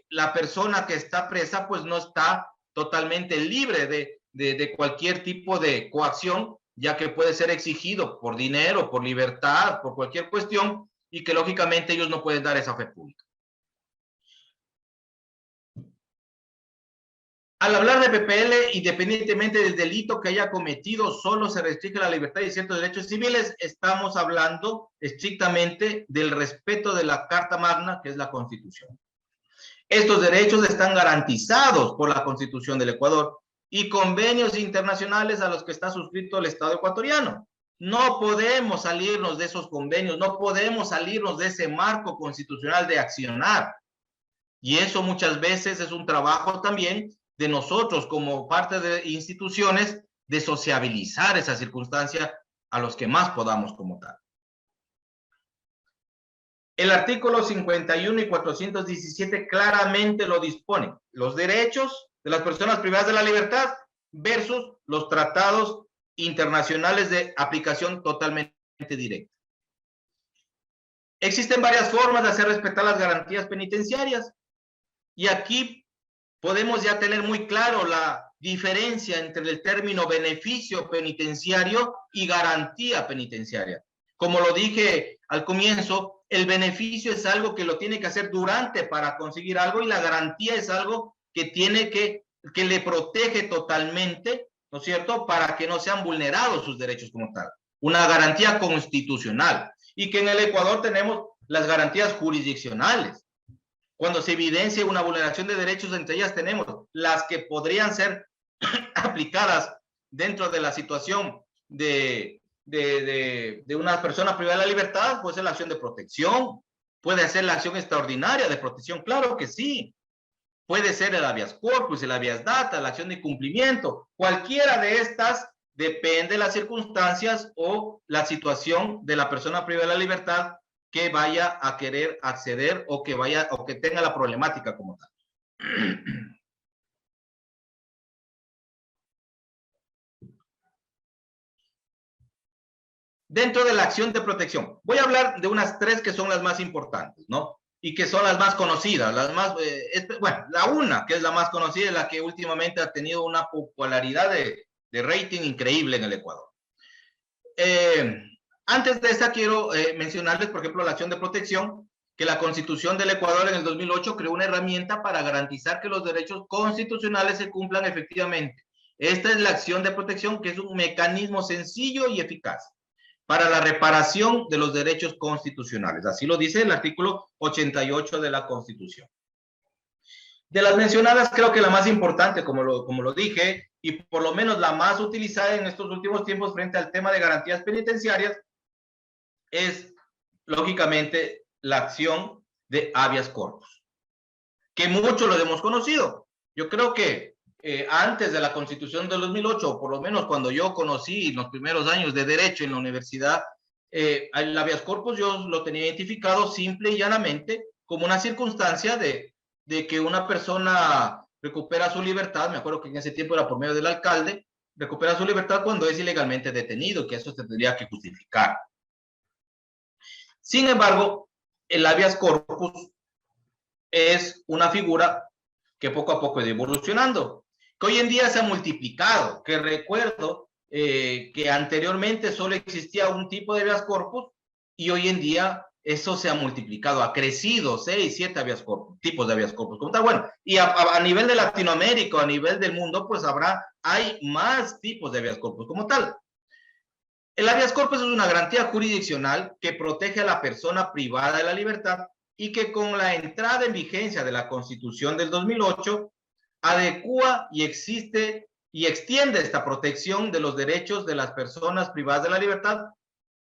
la persona que está presa pues no está totalmente libre de cualquier tipo de coacción, ya que puede ser exigido por dinero, por libertad, por cualquier cuestión, y que lógicamente ellos no pueden dar esa fe pública. Al hablar de PPL, independientemente del delito que haya cometido, solo se restringe la libertad y ciertos derechos civiles. Estamos hablando estrictamente del respeto de la Carta Magna, que es la Constitución. Estos derechos están garantizados por la Constitución del Ecuador y convenios internacionales a los que está suscrito el Estado ecuatoriano. No podemos salirnos de esos convenios, no podemos salirnos de ese marco constitucional de accionar. Y eso muchas veces es un trabajo también de nosotros como parte de instituciones de sociabilizar esa circunstancia a los que más podamos como tal. El artículo 51 y 417 claramente lo disponen. Los derechos de las personas privadas de la libertad versus los tratados internacionales de aplicación totalmente directa. Existen varias formas de hacer respetar las garantías penitenciarias y aquí podemos ya tener muy claro la diferencia entre el término beneficio penitenciario y garantía penitenciaria. Como lo dije al comienzo, el beneficio es algo que lo tiene que hacer durante para conseguir algo y la garantía es algo que tiene que le protege totalmente, ¿no es cierto?, para que no sean vulnerados sus derechos como tal. Una garantía constitucional. Y que en el Ecuador tenemos las garantías jurisdiccionales. Cuando se evidencia una vulneración de derechos, entre ellas tenemos las que podrían ser aplicadas dentro de la situación de una persona privada de la libertad, puede ser la acción de protección, puede ser la acción extraordinaria de protección, claro que sí. Puede ser el habeas corpus, el habeas data, la acción de cumplimiento. Cualquiera de estas depende de las circunstancias o la situación de la persona privada de la libertad que vaya a querer acceder o que tenga la problemática como tal. Dentro de la acción de protección, voy a hablar de unas tres que son las más importantes, ¿no? Y que son las más conocidas, las más, bueno, la una, que es la más conocida, es la que últimamente ha tenido una popularidad de rating increíble en el Ecuador. Antes de esta quiero mencionarles, por ejemplo, la acción de protección, que la Constitución del Ecuador en el 2008 creó una herramienta para garantizar que los derechos constitucionales se cumplan efectivamente. Esta es la acción de protección, que es un mecanismo sencillo y eficaz para la reparación de los derechos constitucionales. Así lo dice el artículo 88 de la Constitución. De las mencionadas, creo que la más importante, como lo dije, y por lo menos la más utilizada en estos últimos tiempos frente al tema de garantías penitenciarias, es, lógicamente, la acción de habeas corpus, que muchos lo hemos conocido. Yo creo que antes de la Constitución del 2008, o por lo menos cuando yo conocí los primeros años de Derecho en la universidad, el habeas corpus yo lo tenía identificado simple y llanamente como una circunstancia de que una persona recupera su libertad. Me acuerdo que en ese tiempo era por medio del alcalde, recupera su libertad cuando es ilegalmente detenido, que eso se tendría que justificar. Sin embargo, el habeas corpus es una figura que poco a poco ha ido evolucionando, que hoy en día se ha multiplicado, que recuerdo que anteriormente solo existía un tipo de habeas corpus y hoy en día eso se ha multiplicado, ha crecido 6, 7 habeas corpus, tipos de habeas corpus. Como tal, bueno, y a nivel de Latinoamérica, a nivel del mundo, pues hay más tipos de habeas corpus como tal. El habeas corpus es una garantía jurisdiccional que protege a la persona privada de la libertad y que con la entrada en vigencia de la Constitución del 2008 adecua y extiende esta protección de los derechos de las personas privadas de la libertad,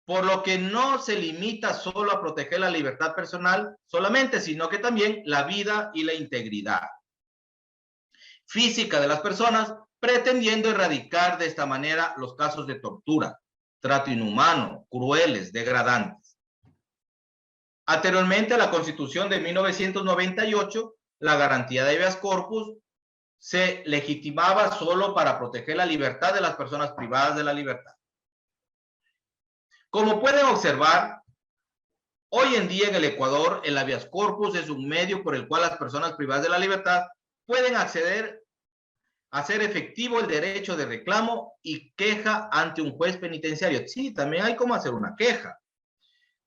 por lo que no se limita solo a proteger la libertad personal solamente, sino que también la vida y la integridad física de las personas, pretendiendo erradicar de esta manera los casos de tortura, trato inhumano, crueles, degradantes. Anteriormente, la Constitución de 1998, la garantía de habeas corpus se legitimaba solo para proteger la libertad de las personas privadas de la libertad. Como pueden observar, hoy en día en el Ecuador, el habeas corpus es un medio por el cual las personas privadas de la libertad pueden acceder a hacer efectivo el derecho de reclamo y queja ante un juez penitenciario. Sí, también hay cómo hacer una queja.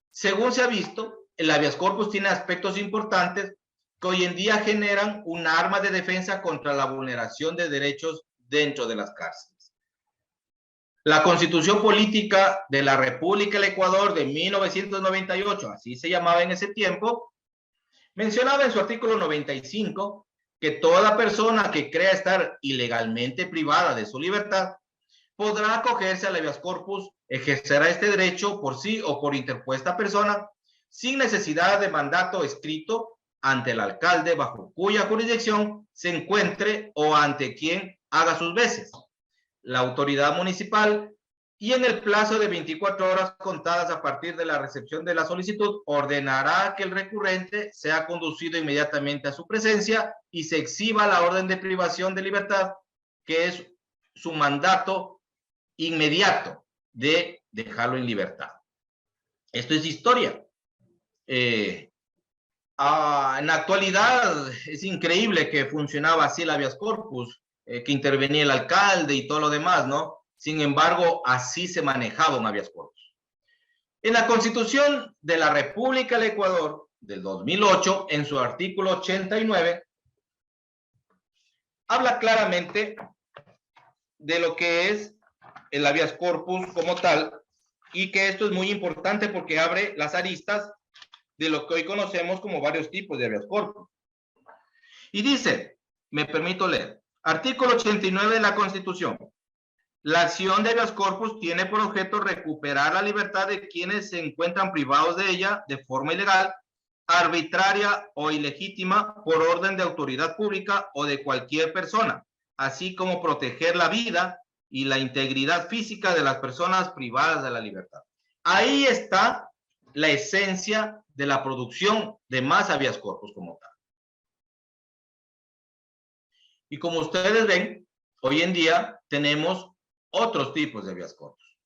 Según se ha visto, el habeas corpus tiene aspectos importantes que hoy en día generan un arma de defensa contra la vulneración de derechos dentro de las cárceles. La Constitución Política de la República del Ecuador de 1998, así se llamaba en ese tiempo, mencionaba en su artículo 95 que toda persona que crea estar ilegalmente privada de su libertad podrá acogerse al habeas corpus, ejercerá este derecho por sí o por interpuesta persona, sin necesidad de mandato escrito ante el alcalde bajo cuya jurisdicción se encuentre o ante quien haga sus veces, la autoridad municipal, y en el plazo de 24 horas contadas a partir de la recepción de la solicitud, ordenará que el recurrente sea conducido inmediatamente a su presencia y se exhiba la orden de privación de libertad, que es su mandato inmediato de dejarlo en libertad. Esto es historia. En la actualidad es increíble que funcionaba así el habeas corpus, que intervenía el alcalde y todo lo demás, ¿no? Sin embargo, así se manejaba un habeas corpus. En la Constitución de la República del Ecuador del 2008, en su artículo 89, habla claramente de lo que es el habeas corpus como tal, y que esto es muy importante porque abre las aristas de lo que hoy conocemos como varios tipos de habeas corpus. Y dice, me permito leer, artículo 89 de la Constitución: la acción de habeas corpus tiene por objeto recuperar la libertad de quienes se encuentran privados de ella de forma ilegal, arbitraria o ilegítima por orden de autoridad pública o de cualquier persona, así como proteger la vida y la integridad física de las personas privadas de la libertad. Ahí está la esencia de la producción de más habeas corpus como tal. Y como ustedes ven, hoy en día tenemos otros tipos de habeas corpus,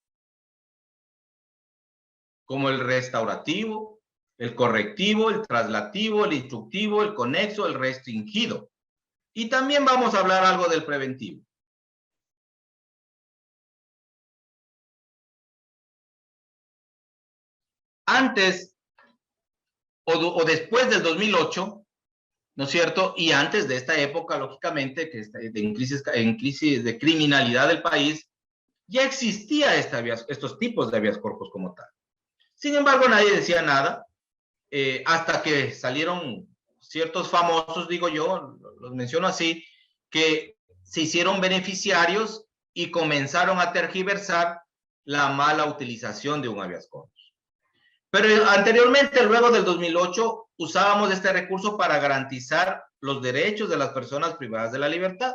como el restaurativo, el correctivo, el traslativo, el instructivo, el conexo, el restringido. Y también vamos a hablar algo del preventivo. Antes o después del 2008, ¿no es cierto? Y antes de esta época, lógicamente, que está en crisis de criminalidad del país, ya existía estos tipos de habeas corpus como tal. Sin embargo, nadie decía nada, hasta que salieron ciertos famosos, digo yo, los menciono así, que se hicieron beneficiarios y comenzaron a tergiversar la mala utilización de un habeas corpus. Pero anteriormente, luego del 2008, usábamos este recurso para garantizar los derechos de las personas privadas de la libertad.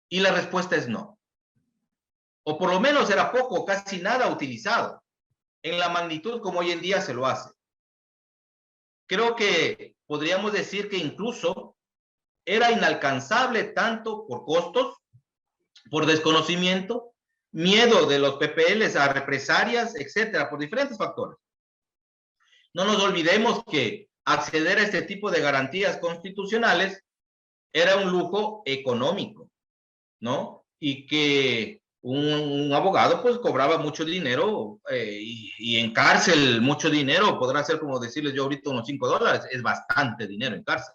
Y la respuesta es no. o por lo menos era poco o casi nada utilizado, en la magnitud como hoy en día se lo hace. Creo que podríamos decir que incluso era inalcanzable tanto por costos, por desconocimiento, miedo de los PPLs a represalias, etcétera, por diferentes factores. No nos olvidemos que acceder a este tipo de garantías constitucionales era un lujo económico, ¿no? Y que un abogado pues cobraba mucho dinero y en cárcel mucho dinero, podrá ser como decirles yo ahorita unos $5, es bastante dinero en cárcel.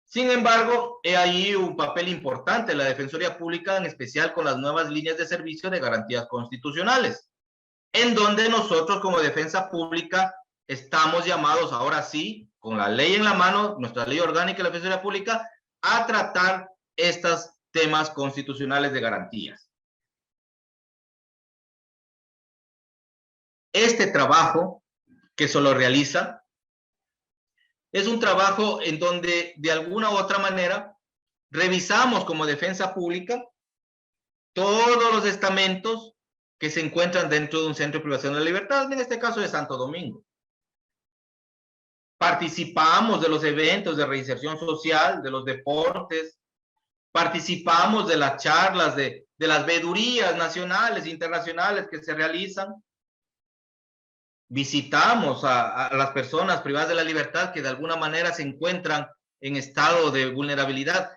Sin embargo, he ahí un papel importante en la Defensoría Pública, en especial con las nuevas líneas de servicio de garantías constitucionales, en donde nosotros como Defensa Pública estamos llamados ahora sí, con la ley en la mano, nuestra ley orgánica de la Defensoría Pública, a tratar estos temas constitucionales de garantías. Este trabajo que se lo realiza es un trabajo en donde de alguna u otra manera revisamos como Defensa Pública todos los estamentos que se encuentran dentro de un centro de privación de la libertad, en este caso de Santo Domingo. Participamos de los eventos de reinserción social, de los deportes, participamos de las charlas, de las veedurías nacionales e internacionales que se realizan. Visitamos a las personas privadas de la libertad que de alguna manera se encuentran en estado de vulnerabilidad,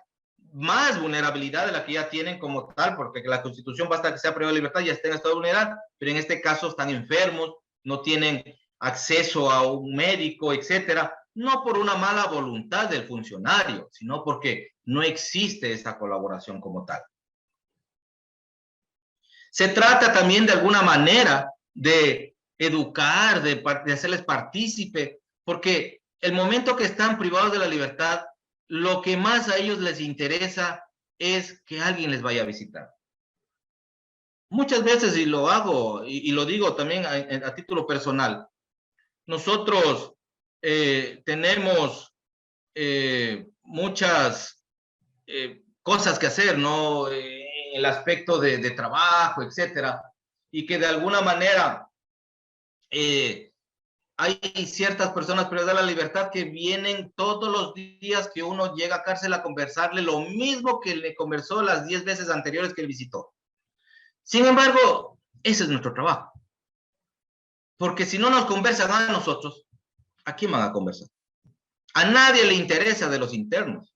más vulnerabilidad de la que ya tienen como tal, porque la Constitución basta que sea privada de libertad, ya está en estado de vulnerabilidad, pero en este caso están enfermos, no tienen acceso a un médico, etcétera, no por una mala voluntad del funcionario, sino porque no existe esa colaboración como tal. Se trata también de alguna manera de educar, de hacerles partícipe, porque el momento que están privados de la libertad, lo que más a ellos les interesa es que alguien les vaya a visitar. Muchas veces, y lo hago, y lo digo también a título personal, nosotros tenemos muchas cosas que hacer, ¿no? En el aspecto de trabajo, etcétera, y que de alguna manera hay ciertas personas privadas de la libertad que vienen todos los días que uno llega a cárcel a conversarle lo mismo que le conversó las 10 veces anteriores que él visitó. Sin embargo, ese es nuestro trabajo. Porque si no nos conversan a nosotros, ¿a quién van a conversar? A nadie le interesa de los internos.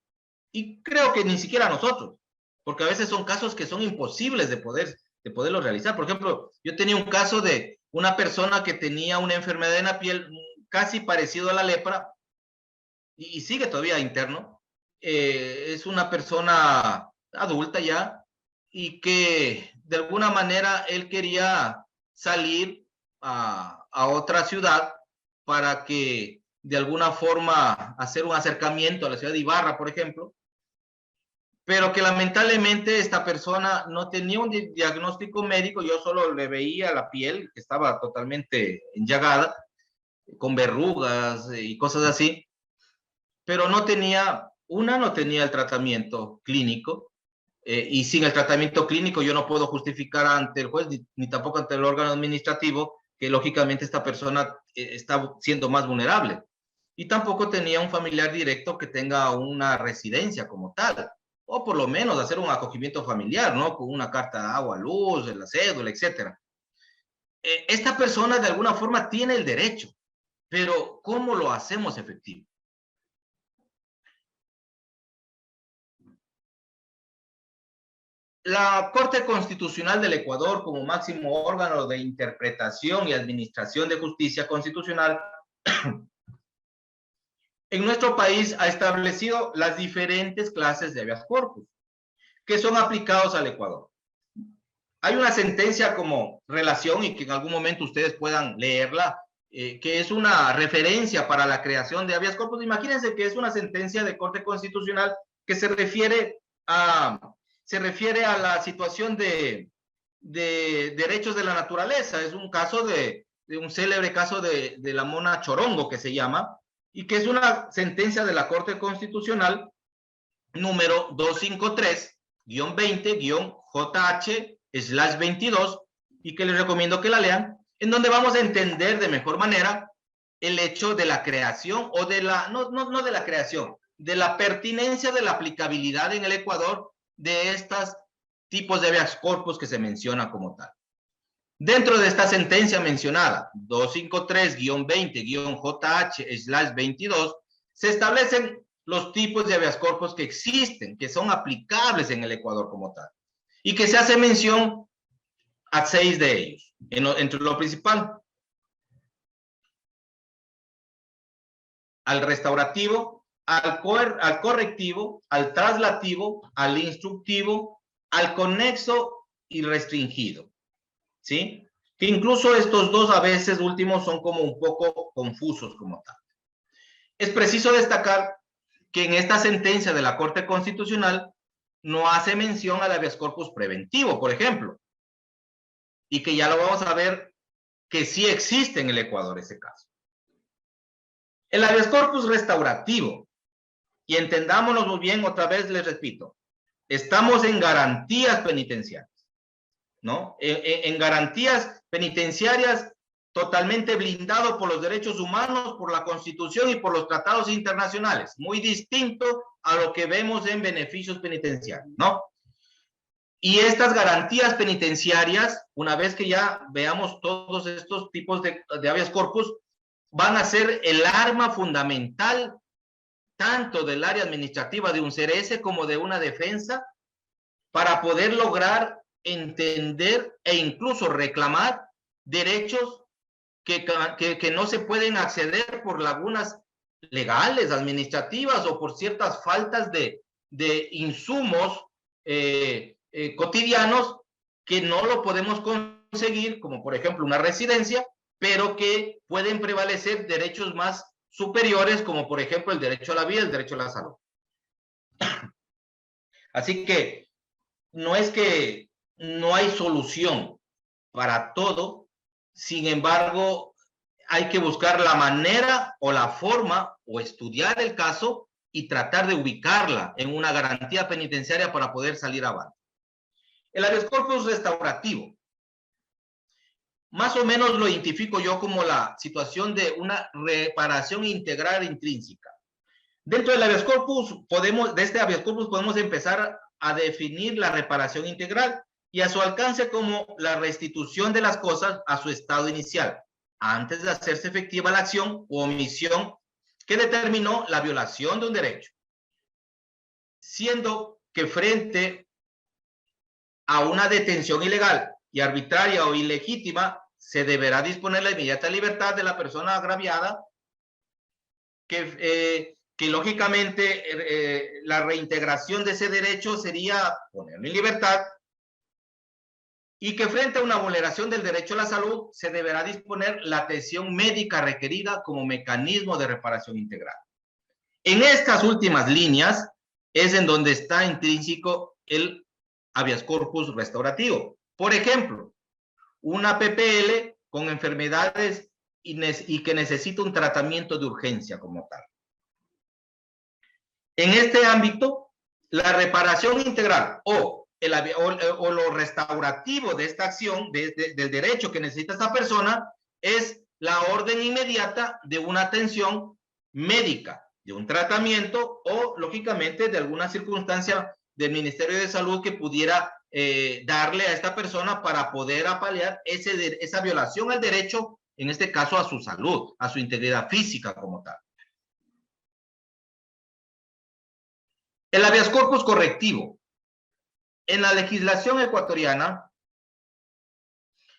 Y creo que ni siquiera a nosotros. Porque a veces son casos que son imposibles de poderlo realizar. Por ejemplo, yo tenía un caso de una persona que tenía una enfermedad en la piel casi parecido a la lepra y sigue todavía interno. Es una persona adulta ya y que de alguna manera él quería salir a otra ciudad para que de alguna forma hacer un acercamiento a la ciudad de Ibarra, por ejemplo, pero que lamentablemente esta persona no tenía un diagnóstico médico, yo solo le veía la piel, que estaba totalmente enllagada, con verrugas y cosas así, pero no tenía el tratamiento clínico, y sin el tratamiento clínico yo no puedo justificar ante el juez ni tampoco ante el órgano administrativo que lógicamente esta persona está siendo más vulnerable. Y tampoco tenía un familiar directo que tenga una residencia como tal, o por lo menos hacer un acogimiento familiar, ¿no? Con una carta de agua, luz, la cédula, etcétera. Esta persona de alguna forma tiene el derecho, pero ¿cómo lo hacemos efectivo? La Corte Constitucional del Ecuador, como máximo órgano de interpretación y administración de justicia constitucional, en nuestro país ha establecido las diferentes clases de habeas corpus que son aplicados al Ecuador. Hay una sentencia como relación y que en algún momento ustedes puedan leerla, que es una referencia para la creación de habeas corpus. Imagínense que es una sentencia de Corte Constitucional que se refiere a la situación de derechos de la naturaleza. Es un caso de un célebre caso de la mona Chorongo, que se llama, y que es una sentencia de la Corte Constitucional número 253-20-JH 2022, y que les recomiendo que la lean, en donde vamos a entender de mejor manera el hecho de la creación o de la, no de la creación, de la pertinencia de la aplicabilidad en el Ecuador de estos tipos de habeas corpus que se menciona como tal. Dentro de esta sentencia mencionada, 253-20-JH/22, se establecen los tipos de habeas corpus que existen, que son aplicables en el Ecuador como tal, y que se hace mención a 6 de ellos, entre lo principal: al restaurativo, al correctivo, al traslativo, al instructivo, al conexo y restringido, ¿sí? Que incluso estos dos a veces últimos son como un poco confusos como tal. Es preciso destacar que en esta sentencia de la Corte Constitucional no hace mención al habeas corpus preventivo, por ejemplo, y que ya lo vamos a ver que sí existe en el Ecuador ese caso. El habeas corpus restaurativo, y entendámonos muy bien, otra vez les repito, estamos en garantías penitenciarias, ¿no? En garantías penitenciarias totalmente blindado por los derechos humanos, por la Constitución y por los tratados internacionales, muy distinto a lo que vemos en beneficios penitenciarios, ¿no? Y estas garantías penitenciarias, una vez que ya veamos todos estos tipos de habeas corpus, van a ser el arma fundamental tanto del área administrativa de un CRS como de una defensa para poder lograr entender e incluso reclamar derechos que no se pueden acceder por lagunas legales, administrativas o por ciertas faltas de insumos cotidianos que no lo podemos conseguir, como por ejemplo una residencia, pero que pueden prevalecer derechos más superiores, como por ejemplo el derecho a la vida, el derecho a la salud. Así que no es que no hay solución para todo, sin embargo, hay que buscar la manera o la forma o estudiar el caso y tratar de ubicarla en una garantía penitenciaria para poder salir avante. El habeas corpus restaurativo, más o menos lo identifico yo como la situación de una reparación integral intrínseca. Dentro del habeas corpus de este habeas corpus podemos empezar a definir la reparación integral y a su alcance como la restitución de las cosas a su estado inicial, antes de hacerse efectiva la acción o omisión que determinó la violación de un derecho. Siendo que frente a una detención ilegal y arbitraria o ilegítima, se deberá disponer la inmediata libertad de la persona agraviada, que lógicamente la reintegración de ese derecho sería ponerlo en libertad, y que frente a una vulneración del derecho a la salud se deberá disponer la atención médica requerida como mecanismo de reparación integral. En estas últimas líneas es en donde está intrínseco el habeas corpus restaurativo. Por ejemplo, una PPL con enfermedades y que necesita un tratamiento de urgencia como tal. En este ámbito, la reparación integral o lo restaurativo de esta acción, del derecho que necesita esta persona, es la orden inmediata de una atención médica, de un tratamiento o, lógicamente, de alguna circunstancia del Ministerio de Salud que pudiera darle a esta persona para poder apalear esa violación al derecho, en este caso a su salud, a su integridad física como tal. El habeas corpus correctivo. En la legislación ecuatoriana,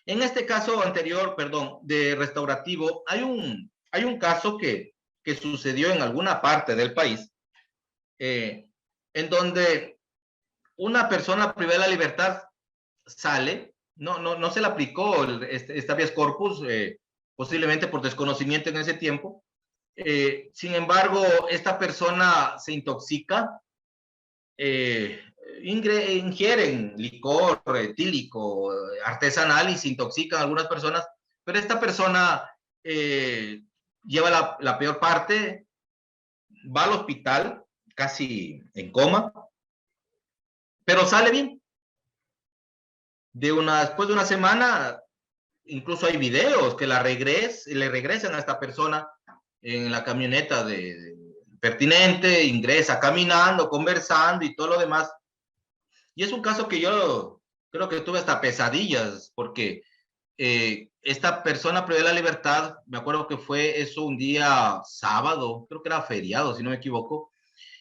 en este caso anterior, perdón, de restaurativo, hay un caso que sucedió en alguna parte del país, en donde una persona privada de la libertad sale, no se le aplicó este habeas corpus, posiblemente por desconocimiento en ese tiempo. Sin embargo, esta persona se intoxica, ingieren licor etílico artesanal y se intoxican algunas personas, pero esta persona lleva la peor parte, va al hospital casi en coma, pero sale bien. después de una semana, incluso hay videos que le regresan a esta persona en la camioneta pertinente, ingresa caminando, conversando y todo lo demás. Y es un caso que yo creo que tuve hasta pesadillas, porque esta persona perdió la libertad, me acuerdo que fue eso un día sábado, creo que era feriado, si no me equivoco,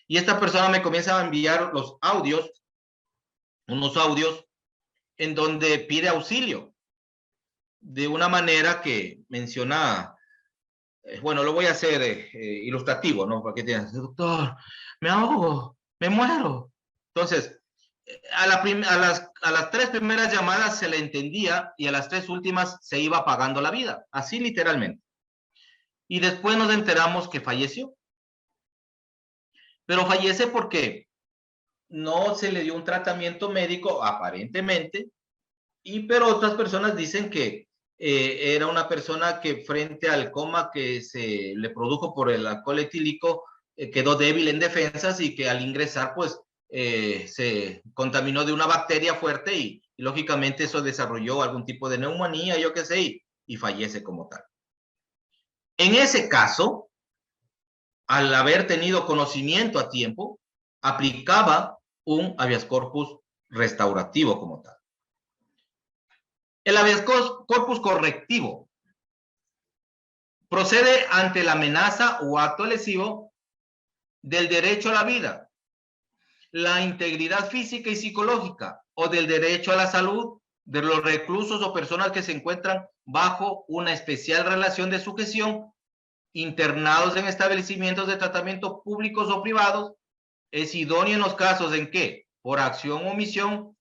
y esta persona me comienza a enviar unos audios en donde pide auxilio, de una manera que menciona, bueno, lo voy a hacer ilustrativo, ¿no? Para que te digan, doctor, me ahogo, me muero. Entonces, a las 3 primeras llamadas se le entendía y a las 3 últimas se iba apagando la vida, así literalmente. Y después nos enteramos que falleció. Pero fallece porque no se le dio un tratamiento médico, aparentemente, pero otras personas dicen que era una persona que frente al coma que se le produjo por el alcohol etílico, quedó débil en defensas y que al ingresar, pues, se contaminó de una bacteria fuerte y lógicamente eso desarrolló algún tipo de neumonía, yo qué sé, y fallece como tal. En ese caso, al haber tenido conocimiento a tiempo, aplicaba un habeas corpus restaurativo como tal. El habeas corpus correctivo procede ante la amenaza o acto lesivo del derecho a la vida, la integridad física y psicológica o del derecho a la salud de los reclusos o personas que se encuentran bajo una especial relación de sujeción, internados en establecimientos de tratamiento públicos o privados. Es idóneo en los casos en que, por acción o omisión,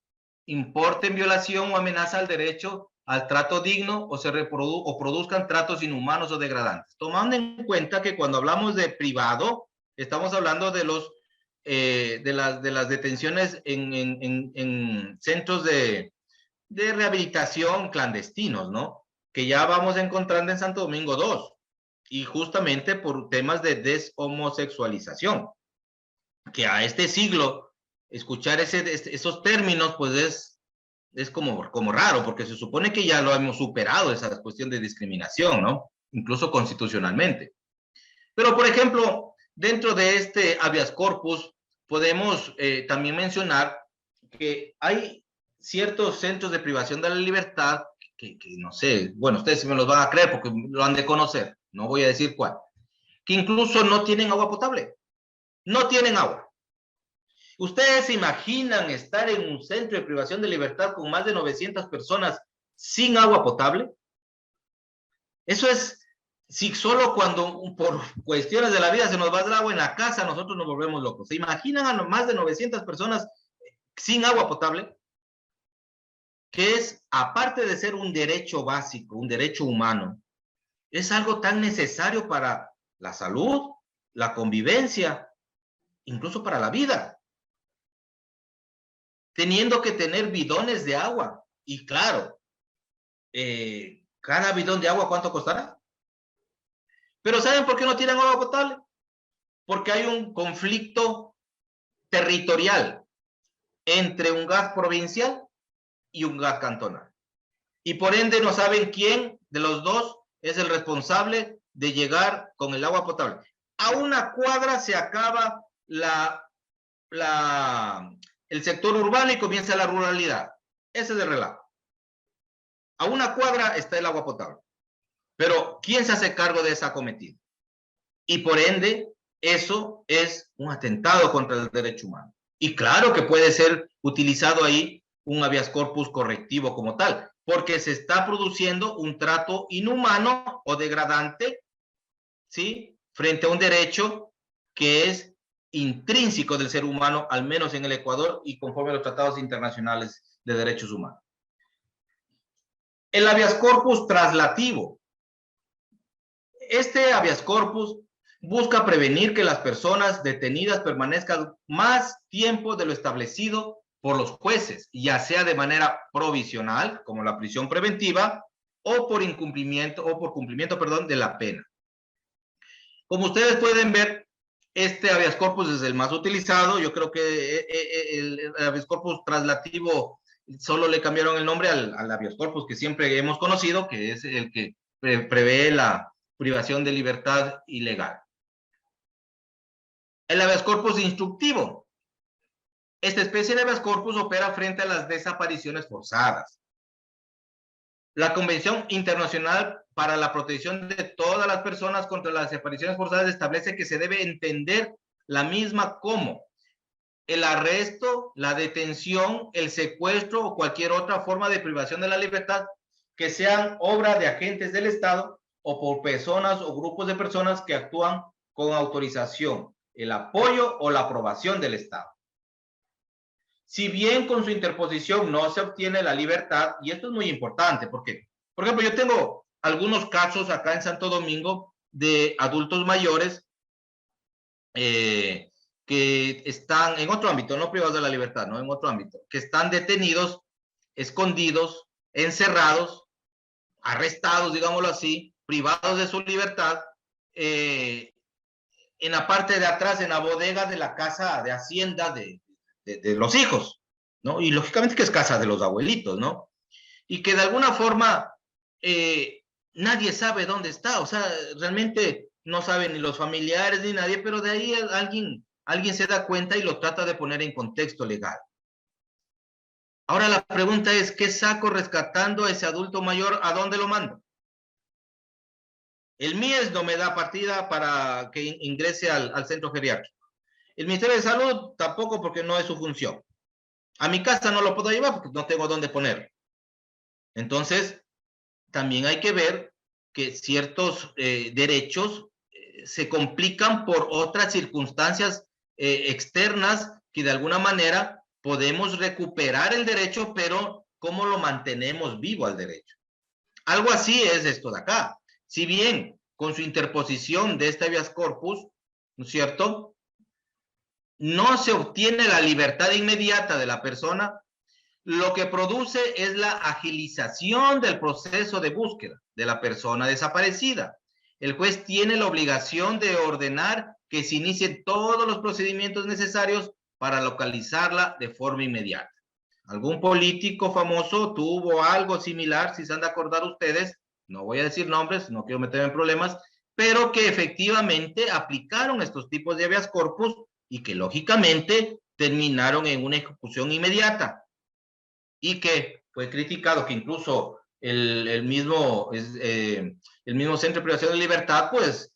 importen violación o amenaza al derecho al trato digno o produzcan tratos inhumanos o degradantes. Tomando en cuenta que cuando hablamos de privado, estamos hablando de las detenciones en centros de rehabilitación clandestinos, ¿no? Que ya vamos encontrando en Santo Domingo 2, y justamente por temas de deshomosexualización, que a este siglo escuchar esos términos pues es como raro, porque se supone que ya lo hemos superado, esa cuestión de discriminación, ¿no? Incluso constitucionalmente. Pero, por ejemplo, dentro de este habeas corpus podemos también mencionar que hay ciertos centros de privación de la libertad que no sé, bueno, ustedes me los van a creer porque lo han de conocer, no voy a decir cuál, que incluso no tienen agua potable, no tienen agua. ¿Ustedes se imaginan estar en un centro de privación de libertad con más de 900 personas sin agua potable? Eso es, si solo cuando por cuestiones de la vida se nos va el agua en la casa, nosotros nos volvemos locos. ¿Se imaginan a más de 900 personas sin agua potable? Que es, aparte de ser un derecho básico, un derecho humano, es algo tan necesario para la salud, la convivencia, incluso para la vida. Teniendo que tener bidones de agua. Y claro, cada bidón de agua, ¿cuánto costará? Pero ¿saben por qué no tienen agua potable? Porque hay un conflicto territorial entre un gas provincial y un gas cantonal. Y por ende no saben quién de los dos es el responsable de llegar con el agua potable. A una cuadra se acaba el sector urbano y comienza la ruralidad. Ese es el relato. A una cuadra está el agua potable. Pero ¿quién se hace cargo de esa cometida? Y por ende, eso es un atentado contra el derecho humano. Y claro que puede ser utilizado ahí un habeas corpus correctivo como tal, porque se está produciendo un trato inhumano o degradante, ¿sí? Frente a un derecho que es intrínseco del ser humano, al menos en el Ecuador y conforme a los tratados internacionales de derechos humanos. El habeas corpus traslativo. Este habeas corpus busca prevenir que las personas detenidas permanezcan más tiempo de lo establecido por los jueces, ya sea de manera provisional, como la prisión preventiva, o por cumplimiento de la pena. Como ustedes pueden ver, este habeas corpus es el más utilizado. Yo creo que el habeas corpus traslativo solo le cambiaron el nombre al habeas corpus que siempre hemos conocido, que es el que prevé la privación de libertad ilegal. El habeas corpus instructivo. Esta especie de habeas corpus opera frente a las desapariciones forzadas. La Convención Internacional para la Protección de todas las personas contra las desapariciones forzadas establece que se debe entender la misma como el arresto, la detención, el secuestro o cualquier otra forma de privación de la libertad que sean obra de agentes del Estado o por personas o grupos de personas que actúan con autorización, el apoyo o la aprobación del Estado. Si bien con su interposición no se obtiene la libertad, y esto es muy importante porque, por ejemplo, yo tengo algunos casos acá en Santo Domingo de adultos mayores que están en otro ámbito, no privados de la libertad, no en otro ámbito, que están detenidos, escondidos, encerrados, arrestados, digámoslo así, privados de su libertad, en la parte de atrás, en la bodega de la casa de hacienda de los hijos, ¿no? Y lógicamente que es casa de los abuelitos, ¿no? Y que de alguna forma nadie sabe dónde está, o sea, realmente no saben ni los familiares ni nadie, pero de ahí alguien se da cuenta y lo trata de poner en contexto legal. Ahora la pregunta es, ¿qué saco rescatando a ese adulto mayor? ¿A dónde lo mando? El MIES no me da partida para que ingrese al centro geriátrico. El Ministerio de Salud tampoco, porque no es su función. A mi casa no lo puedo llevar porque no tengo dónde ponerlo. Entonces, también hay que ver que ciertos derechos se complican por otras circunstancias externas que de alguna manera podemos recuperar el derecho, pero ¿cómo lo mantenemos vivo al derecho? Algo así es esto de acá. Si bien con su interposición de este habeas corpus, ¿no es cierto?, no se obtiene la libertad inmediata de la persona, lo que produce es la agilización del proceso de búsqueda de la persona desaparecida. El juez tiene la obligación de ordenar que se inicien todos los procedimientos necesarios para localizarla de forma inmediata. Algún político famoso tuvo algo similar, si se han de acordar ustedes, no voy a decir nombres, no quiero meterme en problemas, pero que efectivamente aplicaron estos tipos de habeas corpus y que lógicamente terminaron en una ejecución inmediata y que fue criticado, que incluso el mismo Centro de Privación de Libertad, pues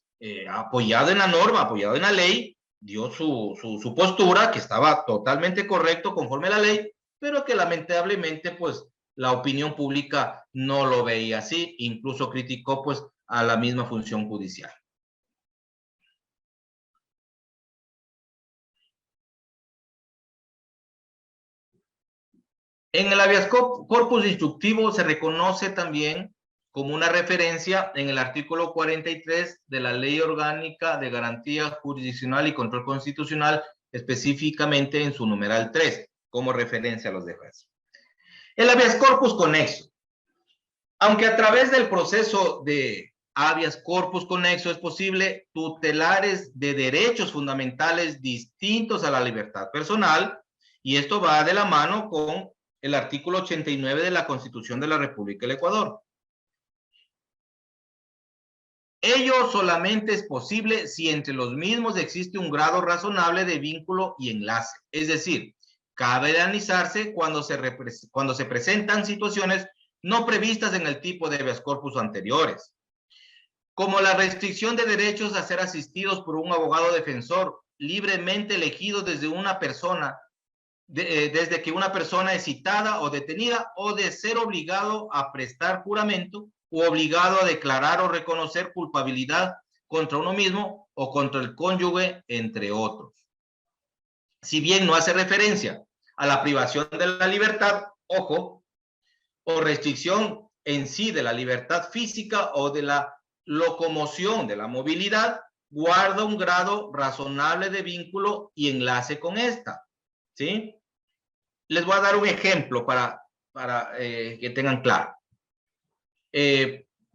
apoyado en la norma, apoyado en la ley, dio su postura, que estaba totalmente correcto conforme a la ley, pero que lamentablemente pues la opinión pública no lo veía así, incluso criticó pues a la misma función judicial. En el habeas corpus instructivo se reconoce también como una referencia en el artículo 43 de la Ley Orgánica de Garantía Jurisdiccional y Control Constitucional, específicamente en su numeral 3, como referencia a los demás. El habeas corpus conexo. Aunque a través del proceso de habeas corpus conexo es posible tutelares de derechos fundamentales distintos a la libertad personal, y esto va de la mano con el artículo 89 de la Constitución de la República del Ecuador. Ello solamente es posible si entre los mismos existe un grado razonable de vínculo y enlace. Es decir, cabe analizarse cuando se presentan situaciones no previstas en el tipo de habeas corpus anteriores, como la restricción de derechos a ser asistidos por un abogado defensor libremente elegido desde una persona, desde que una persona es citada o detenida, o de ser obligado a prestar juramento o obligado a declarar o reconocer culpabilidad contra uno mismo o contra el cónyuge, entre otros. Si bien no hace referencia a la privación de la libertad, ojo, o restricción en sí de la libertad física o de la locomoción, de la movilidad, guarda un grado razonable de vínculo y enlace con esta, ¿sí? Les voy a dar un ejemplo para que tengan claro.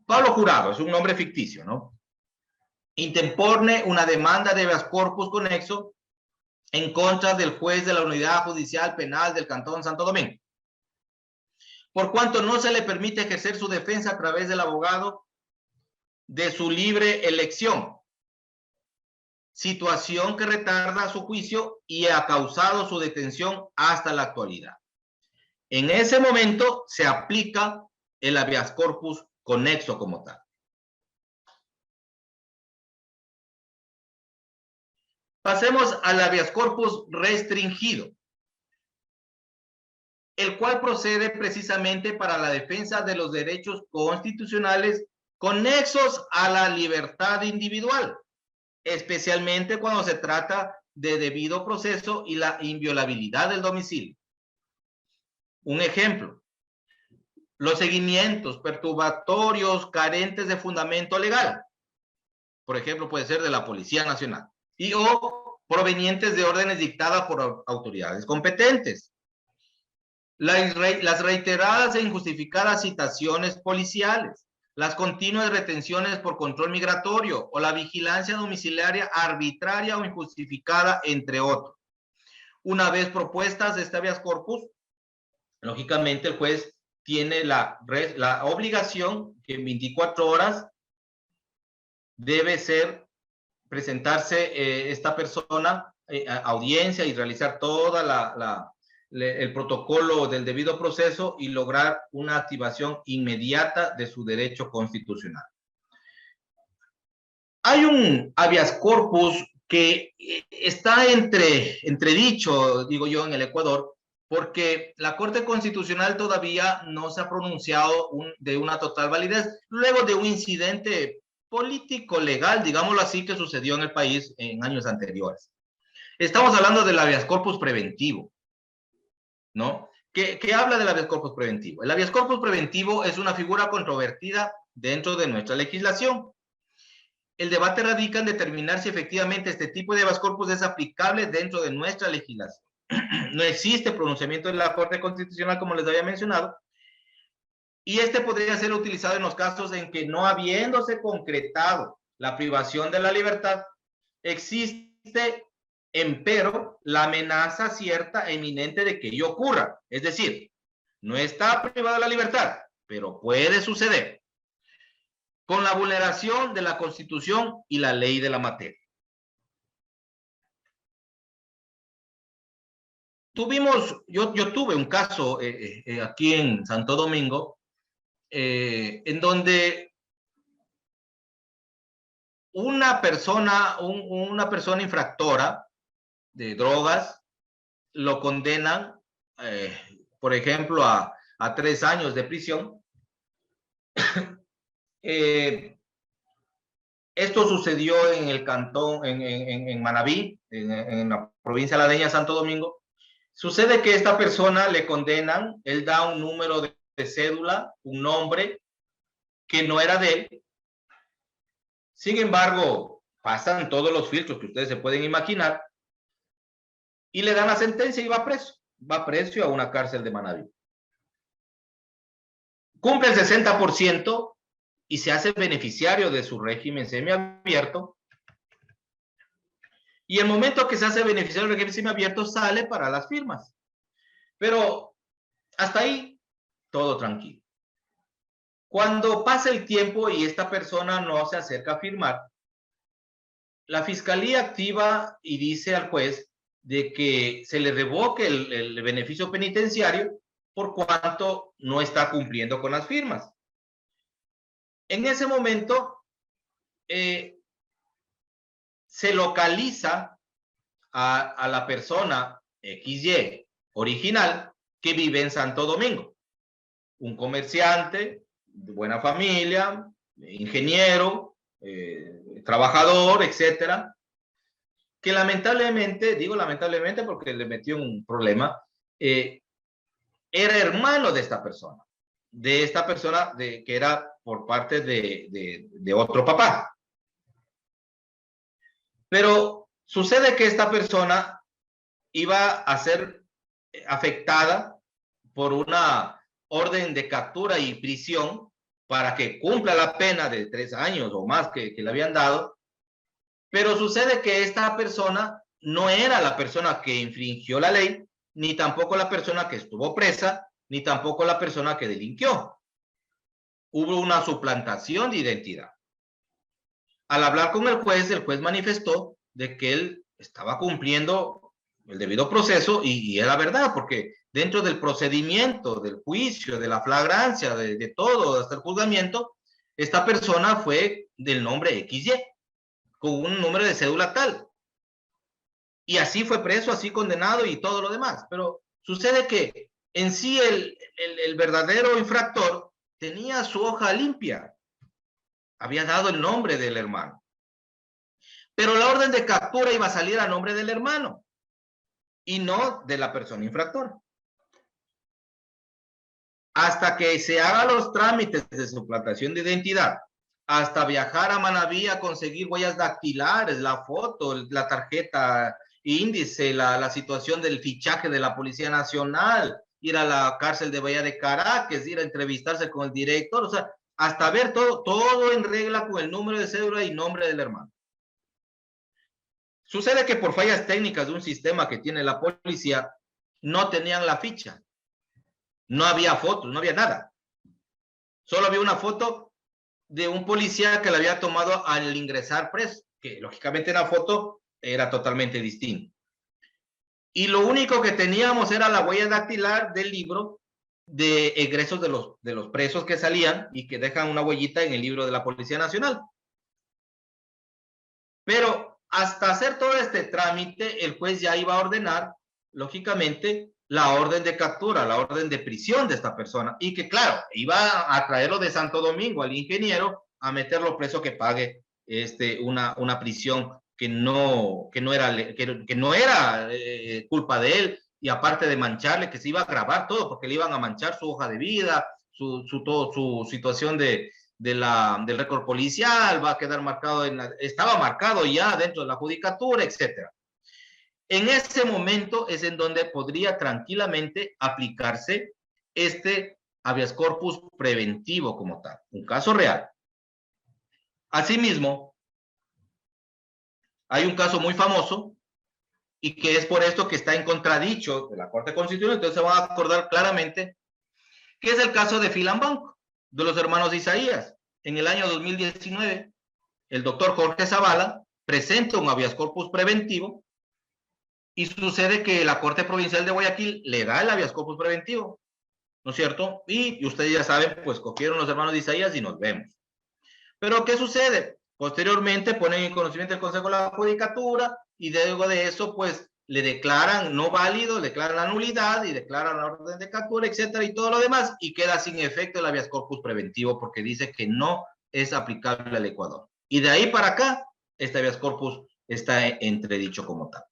Pablo Jurado es un nombre ficticio, ¿no? Interpone una demanda de habeas corpus conexo en contra del juez de la Unidad Judicial Penal del Cantón Santo Domingo. por cuanto no se le permite ejercer su defensa a través del abogado de su libre elección, situación que retarda su juicio y ha causado su detención hasta la actualidad. En ese momento se aplica el habeas corpus conexo como tal. Pasemos al habeas corpus restringido, el cual procede precisamente para la defensa de los derechos constitucionales conexos a la libertad individual, especialmente cuando se trata de debido proceso y la inviolabilidad del domicilio. Un ejemplo, los seguimientos perturbatorios carentes de fundamento legal, por ejemplo, puede ser de la Policía Nacional, y o provenientes de órdenes dictadas por autoridades competentes. Las reiteradas e injustificadas citaciones policiales, las continuas retenciones por control migratorio o la vigilancia domiciliaria arbitraria o injustificada, entre otros. Una vez propuestas este habeas corpus, lógicamente el juez tiene la obligación que en 24 horas debe presentarse esta persona a audiencia y realizar toda el protocolo del debido proceso y lograr una activación inmediata de su derecho constitucional. Hay un habeas corpus que está entredicho, digo yo, en el Ecuador, porque la Corte Constitucional todavía no se ha pronunciado de una total validez, luego de un incidente político legal, digámoslo así, que sucedió en el país en años anteriores. Estamos hablando del habeas corpus preventivo, ¿no? ¿Qué habla del habeas corpus preventivo? El habeas corpus preventivo es una figura controvertida dentro de nuestra legislación. El debate radica en determinar si efectivamente este tipo de habeas corpus es aplicable dentro de nuestra legislación. No existe pronunciamiento de la Corte Constitucional, como les había mencionado, y este podría ser utilizado en los casos en que, no habiéndose concretado la privación de la libertad, existe, empero, la amenaza cierta e inminente de que ello ocurra. Es decir, no está privada la libertad, pero puede suceder, con la vulneración de la Constitución y la ley de la materia. Yo tuve un caso aquí en Santo Domingo, en donde una persona infractora de drogas lo condenan, por ejemplo, a 3 años de prisión. Esto sucedió en el cantón, en Manabí, en la provincia aladeña de Santo Domingo. Sucede que esta persona le condenan, él da un número de cédula, un nombre que no era de él. Sin embargo, pasan todos los filtros que ustedes se pueden imaginar y le dan la sentencia y va preso. Va preso a una cárcel de Manabí. Cumple el 60% y se hace beneficiario de su régimen semiabierto. Y el momento que se hace beneficiario del régimen semiabierto sale para las firmas. Pero hasta ahí todo tranquilo. Cuando pasa el tiempo y esta persona no se acerca a firmar, la fiscalía activa y dice al juez de que se le revoque el beneficio penitenciario por cuanto no está cumpliendo con las firmas. En ese momento se localiza a la persona XY original que vive en Santo Domingo. Un comerciante de buena familia, ingeniero, trabajador, etcétera, que lamentablemente, digo lamentablemente porque le metió un problema, era hermano de esta persona que era por parte de otro papá. Pero sucede que esta persona iba a ser afectada por una orden de captura y prisión para que cumpla la pena de 3 años o más que le habían dado. Pero sucede que esta persona no era la persona que infringió la ley, ni tampoco la persona que estuvo presa, ni tampoco la persona que delinquió. Hubo una suplantación de identidad. Al hablar con el juez manifestó de que él estaba cumpliendo el debido proceso y era verdad, porque dentro del procedimiento, del juicio, de la flagrancia, de todo, hasta el juzgamiento, esta persona fue del nombre XY, con un número de cédula tal. Y así fue preso, así condenado y todo lo demás. Pero sucede que en sí el verdadero infractor tenía su hoja limpia. Había dado el nombre del hermano. Pero la orden de captura iba a salir a nombre del hermano y no de la persona infractora. Hasta que se hagan los trámites de suplantación de identidad, hasta viajar a Manabí a conseguir huellas dactilares, la foto, la tarjeta índice, la situación del fichaje de la Policía Nacional, ir a la cárcel de Bahía de Caracas, ir a entrevistarse con el director, o sea, hasta ver todo en regla con el número de cédula y nombre del hermano. Sucede que por fallas técnicas de un sistema que tiene la policía, no tenían la ficha. No había fotos, no había nada. Solo había una foto de un policía que la había tomado al ingresar preso, que lógicamente la foto era totalmente distinta. Y lo único que teníamos era la huella dactilar del libro de egresos de los presos que salían y que dejan una huellita en el libro de la Policía Nacional. Pero hasta hacer todo este trámite, el juez ya iba a ordenar, lógicamente, la orden de captura, la orden de prisión de esta persona. Y que, claro, iba a traerlo de Santo Domingo al ingeniero a meterlo preso que pague una prisión que no era culpa de él. Y aparte de mancharle, que se iba a grabar todo, porque le iban a manchar su hoja de vida, su situación del récord policial, va a quedar marcado, estaba marcado ya dentro de la judicatura, etcétera. En ese momento es en donde podría tranquilamente aplicarse este habeas corpus preventivo como tal, un caso real. Asimismo, hay un caso muy famoso y que es por esto que está en contradicho de la Corte Constitucional, entonces se van a acordar claramente, que es el caso de Filambanco, de los hermanos Isaías. En el año 2019, el doctor Jorge Zavala presenta un habeas corpus preventivo y sucede que la Corte Provincial de Guayaquil le da el habeas corpus preventivo, ¿no es cierto? Y ustedes ya saben, pues cogieron los hermanos de Isaías y nos vemos. Pero ¿qué sucede? Posteriormente ponen en conocimiento del Consejo de la Judicatura y luego de eso, pues le declaran no válido, declaran la nulidad y declaran la orden de captura, etcétera, y todo lo demás, y queda sin efecto el habeas corpus preventivo porque dice que no es aplicable al Ecuador. Y de ahí para acá, este habeas corpus está entredicho como tal.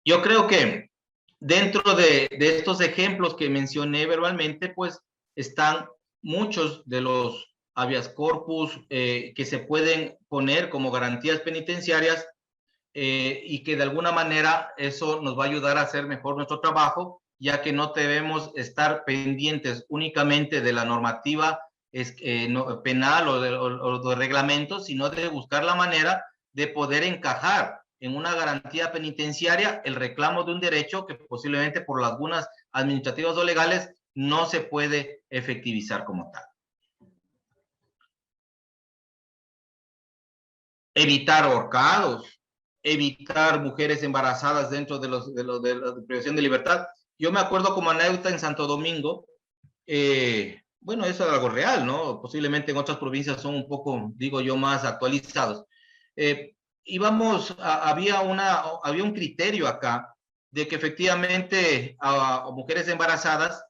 Yo creo que dentro de estos ejemplos que mencioné verbalmente, pues están muchos de los habeas corpus que se pueden poner como garantías penitenciarias y que de alguna manera eso nos va a ayudar a hacer mejor nuestro trabajo, ya que no debemos estar pendientes únicamente de la normativa penal o de reglamentos, sino de buscar la manera de poder encajar en una garantía penitenciaria el reclamo de un derecho que posiblemente por lagunas administrativas o legales no se puede efectivizar como tal. Evitar ahorcados, evitar mujeres embarazadas dentro de la privación de libertad. Yo me acuerdo como anécdota en Santo Domingo, bueno, eso es algo real, ¿no? Posiblemente en otras provincias son un poco, digo yo, más actualizados. Había un criterio acá de que efectivamente a mujeres embarazadas,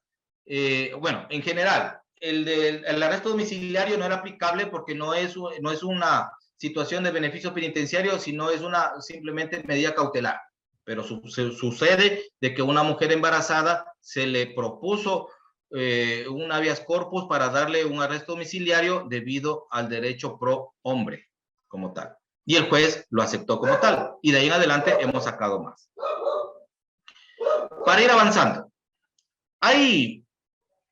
bueno, en general, el arresto domiciliario no era aplicable porque no es una situación de beneficio penitenciario, sino es una simplemente medida cautelar. Pero sucede de que una mujer embarazada se le propuso un habeas corpus para darle un arresto domiciliario debido al derecho pro hombre como tal. Y el juez lo aceptó como tal. Y de ahí en adelante hemos sacado más. Para ir avanzando, hay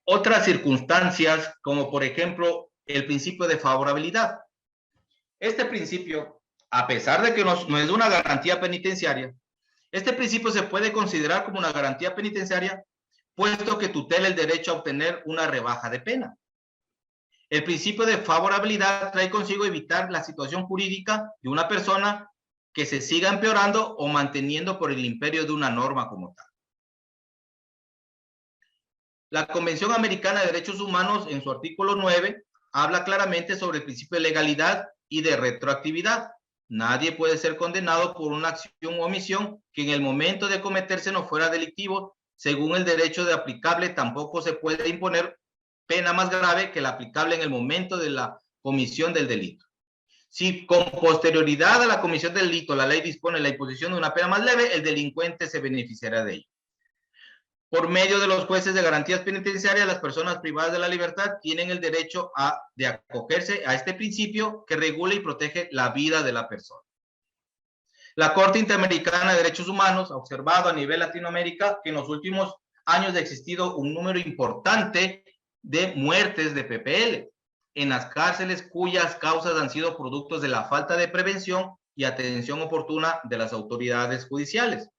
otras circunstancias como por ejemplo el principio de favorabilidad. Este principio, a pesar de que no es una garantía penitenciaria, Este principio se puede considerar como una garantía penitenciaria, puesto que tutela el derecho a obtener una rebaja de pena. El principio de favorabilidad trae consigo evitar la situación jurídica de una persona que se siga empeorando o manteniendo por el imperio de una norma como tal. La Convención Americana de Derechos Humanos, en su artículo 9, habla claramente sobre el principio de legalidad y de retroactividad. Nadie puede ser condenado por una acción o omisión que en el momento de cometerse no fuera delictivo. Según el derecho de aplicable, tampoco se puede imponer pena más grave que la aplicable en el momento de la comisión del delito. Si con posterioridad a la comisión del delito la ley dispone la imposición de una pena más leve, el delincuente se beneficiará de ello. Por medio de los jueces de garantías penitenciarias, las personas privadas de la libertad tienen el derecho de acogerse a este principio que regula y protege la vida de la persona. La Corte Interamericana de Derechos Humanos ha observado a nivel Latinoamérica que en los últimos años ha existido un número importante de muertes de PPL en las cárceles cuyas causas han sido productos de la falta de prevención y atención oportuna de las autoridades judiciales.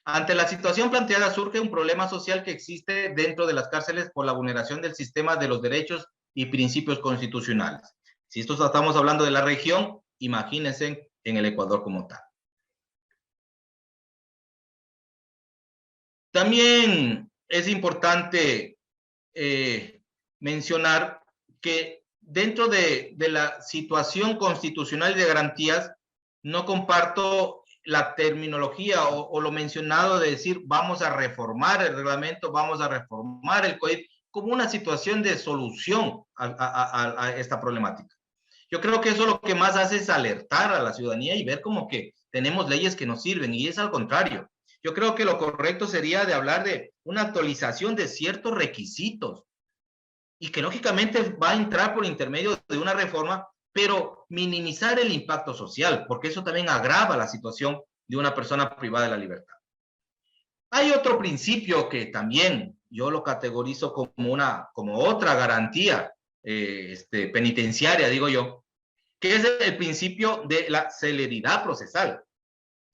Ante la situación planteada surge un problema social que existe dentro de las cárceles por la vulneración del sistema de los derechos y principios constitucionales. Si esto estamos hablando de la región, imagínense en el Ecuador como tal. También es importante mencionar que dentro de la situación constitucional de garantías, no comparto la terminología o lo mencionado de decir vamos a reformar el reglamento, vamos a reformar el código, como una situación de solución a esta problemática. Yo creo que eso lo que más hace es alertar a la ciudadanía y ver como que tenemos leyes que nos sirven, y es al contrario. Yo creo que lo correcto sería de hablar de una actualización de ciertos requisitos y que lógicamente va a entrar por intermedio de una reforma, pero minimizar el impacto social, porque eso también agrava la situación de una persona privada de la libertad. Hay otro principio que también yo lo categorizo como otra garantía penitenciaria, digo yo, que es el principio de la celeridad procesal.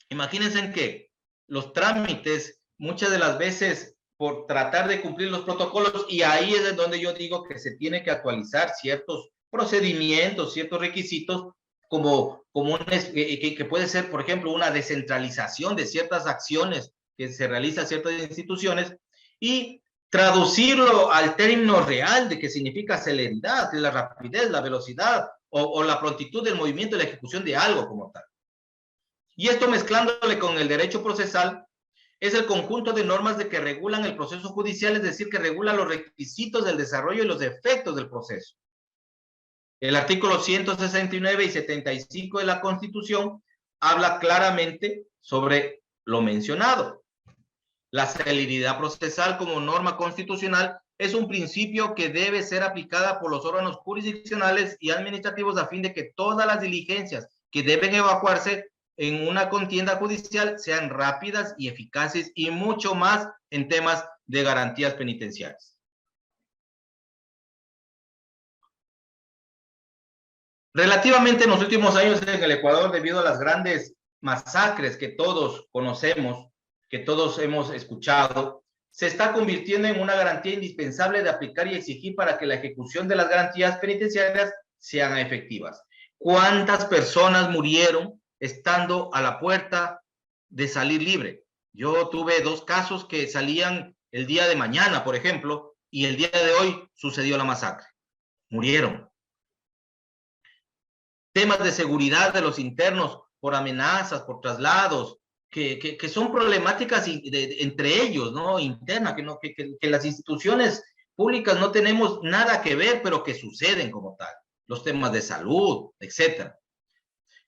Imagínense que los trámites muchas de las veces por tratar de cumplir los protocolos, y ahí es donde yo digo que se tiene que actualizar ciertos procedimientos, ciertos requisitos, que puede ser, por ejemplo, una descentralización de ciertas acciones que se realizan en ciertas instituciones y traducirlo al término real de qué significa celeridad, la rapidez, la velocidad o la prontitud del movimiento de la ejecución de algo como tal. Y esto mezclándole con el derecho procesal, es el conjunto de normas que regulan el proceso judicial, es decir, que regula los requisitos del desarrollo y los efectos del proceso. El artículo 169 y 75 de la Constitución habla claramente sobre lo mencionado. La celeridad procesal como norma constitucional es un principio que debe ser aplicada por los órganos jurisdiccionales y administrativos a fin de que todas las diligencias que deben evacuarse en una contienda judicial sean rápidas y eficaces, y mucho más en temas de garantías penitenciarias. Relativamente en los últimos años en el Ecuador, debido a las grandes masacres que todos conocemos, que todos hemos escuchado, se está convirtiendo en una garantía indispensable de aplicar y exigir para que la ejecución de las garantías penitenciarias sean efectivas. ¿Cuántas personas murieron estando a la puerta de salir libre? Yo tuve 2 casos que salían el día de mañana, por ejemplo, y el día de hoy sucedió la masacre. Murieron. Temas de seguridad de los internos por amenazas, por traslados, que son problemáticas entre ellos, ¿no? Internas, que las instituciones públicas no tenemos nada que ver, pero que suceden como tal. Los temas de salud, etcétera.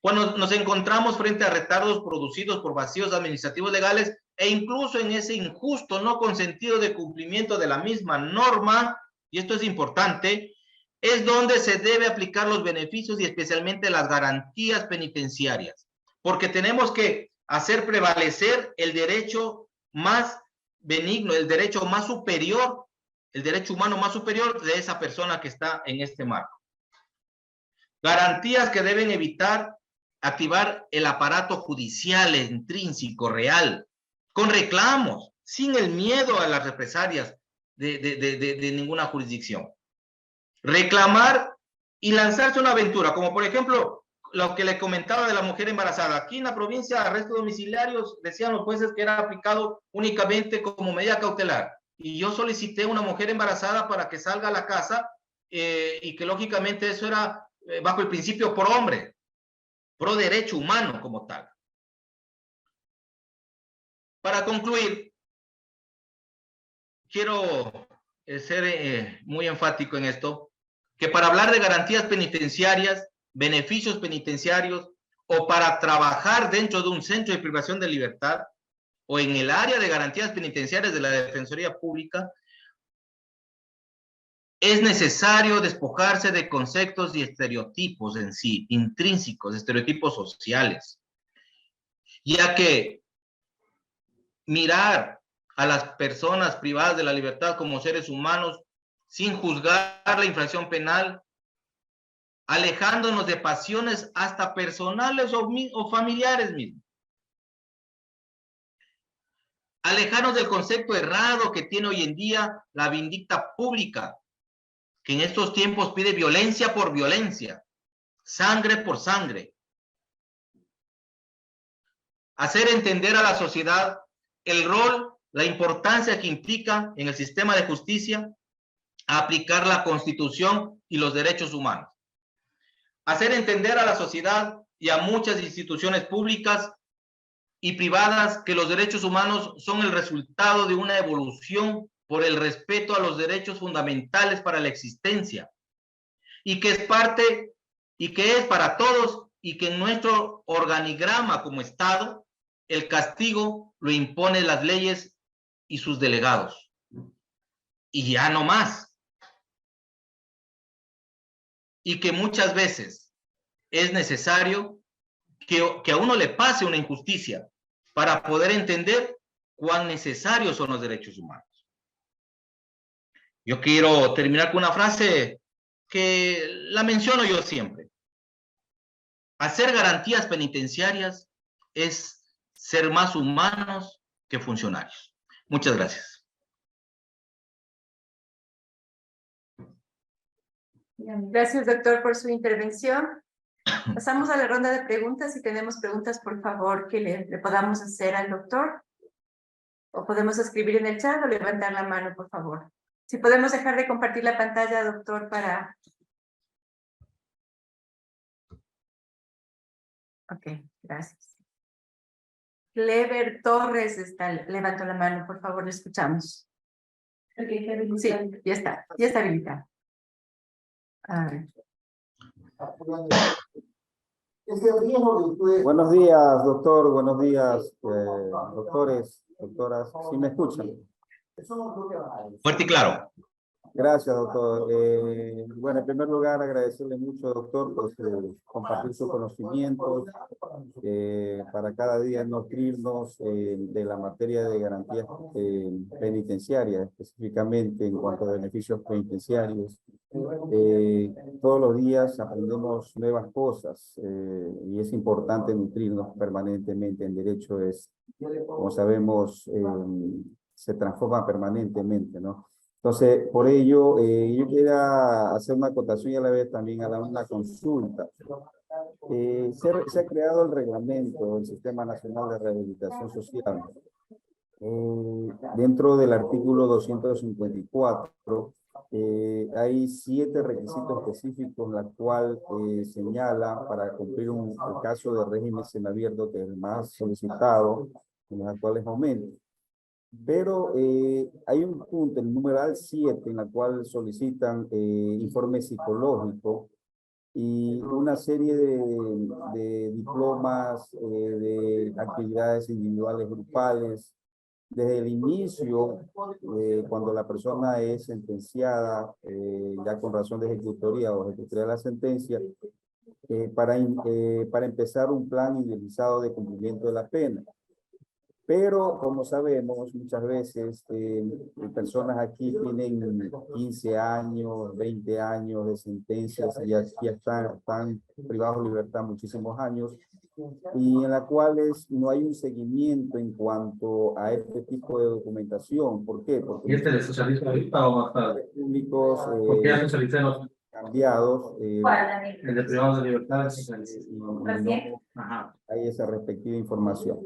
Cuando nos encontramos frente a retardos producidos por vacíos administrativos legales e incluso en ese injusto no consentido de cumplimiento de la misma norma, y esto es importante, es donde se debe aplicar los beneficios y especialmente las garantías penitenciarias, porque tenemos que hacer prevalecer el derecho más benigno, el derecho más superior, el derecho humano más superior de esa persona que está en este marco. Garantías que deben evitar activar el aparato judicial intrínseco, real, con reclamos, sin el miedo a las represalias de ninguna jurisdicción. Reclamar y lanzarse una aventura, como por ejemplo lo que le comentaba de la mujer embarazada. Aquí en la provincia, arrestos domiciliarios, decían los jueces que era aplicado únicamente como medida cautelar. Y yo solicité a una mujer embarazada para que salga a la casa y que lógicamente eso era bajo el principio pro hombre, pro derecho humano como tal. Para concluir, quiero ser muy enfático en esto, que para hablar de garantías penitenciarias, beneficios penitenciarios, o para trabajar dentro de un centro de privación de libertad, o en el área de garantías penitenciarias de la Defensoría Pública, es necesario despojarse de conceptos y estereotipos en sí, intrínsecos, estereotipos sociales, ya que mirar a las personas privadas de la libertad como seres humanos sin juzgar la infracción penal, alejándonos de pasiones hasta personales o familiares mismos. Alejarnos del concepto errado que tiene hoy en día la vindicta pública, que en estos tiempos pide violencia por violencia, sangre por sangre. Hacer entender a la sociedad el rol, la importancia que implica en el sistema de justicia aplicar la Constitución y los derechos humanos. Hacer entender a la sociedad y a muchas instituciones públicas y privadas que los derechos humanos son el resultado de una evolución por el respeto a los derechos fundamentales para la existencia y que es parte y que es para todos y que en nuestro organigrama como Estado el castigo lo imponen las leyes y sus delegados. Y ya no más. Y que muchas veces es necesario que a uno le pase una injusticia para poder entender cuán necesarios son los derechos humanos. Yo quiero terminar con una frase que la menciono yo siempre. Hacer garantías penitenciarias es ser más humanos que funcionarios. Muchas gracias. Gracias, doctor, por su intervención. Pasamos a la ronda de preguntas. Si tenemos preguntas, por favor, que le podamos hacer al doctor. O podemos escribir en el chat o levantar la mano, por favor. Si podemos dejar de compartir la pantalla, doctor, para... Ok, gracias. Clever Torres levantó la mano, por favor, le escuchamos. Sí, ya está habilitado. A ver. Buenos días, doctor. Buenos días, doctores, doctoras. ¿Sí me escuchan? Fuerte y claro. Gracias, doctor. Bueno, en primer lugar, agradecerle mucho, doctor, por compartir sus conocimientos para cada día nutrirnos de la materia de garantías penitenciarias, específicamente en cuanto a beneficios penitenciarios. Todos los días aprendemos nuevas cosas y es importante nutrirnos permanentemente. En derecho es, como sabemos, se transforma permanentemente, ¿no? Entonces, por ello, yo quería hacer una acotación y a la vez también a una consulta. Se ha creado el reglamento del Sistema Nacional de Rehabilitación Social. Dentro del artículo 254, hay 7 requisitos específicos, la cual señala para cumplir el caso de régimen semiabierto, que es el más solicitado en los actuales momentos. Pero hay un punto, el numeral 7, en la cual solicitan informe psicológico y una serie de diplomas, de actividades individuales, grupales, desde el inicio, cuando la persona es sentenciada, ya con razón de ejecutoría o ejecutoría de la sentencia, para empezar un plan individualizado de cumplimiento de la pena. Pero como sabemos, muchas veces personas aquí tienen 15 años, 20 años de sentencias y ya están privados de libertad muchísimos años, y en las cuales no hay un seguimiento en cuanto a este tipo de documentación. ¿Por qué? Porque ¿Y este le socializa ahorita o más tarde? públicos Porque ya socialicé los cambiados el de privados de libertad. y no Ajá. hay esa respectiva información.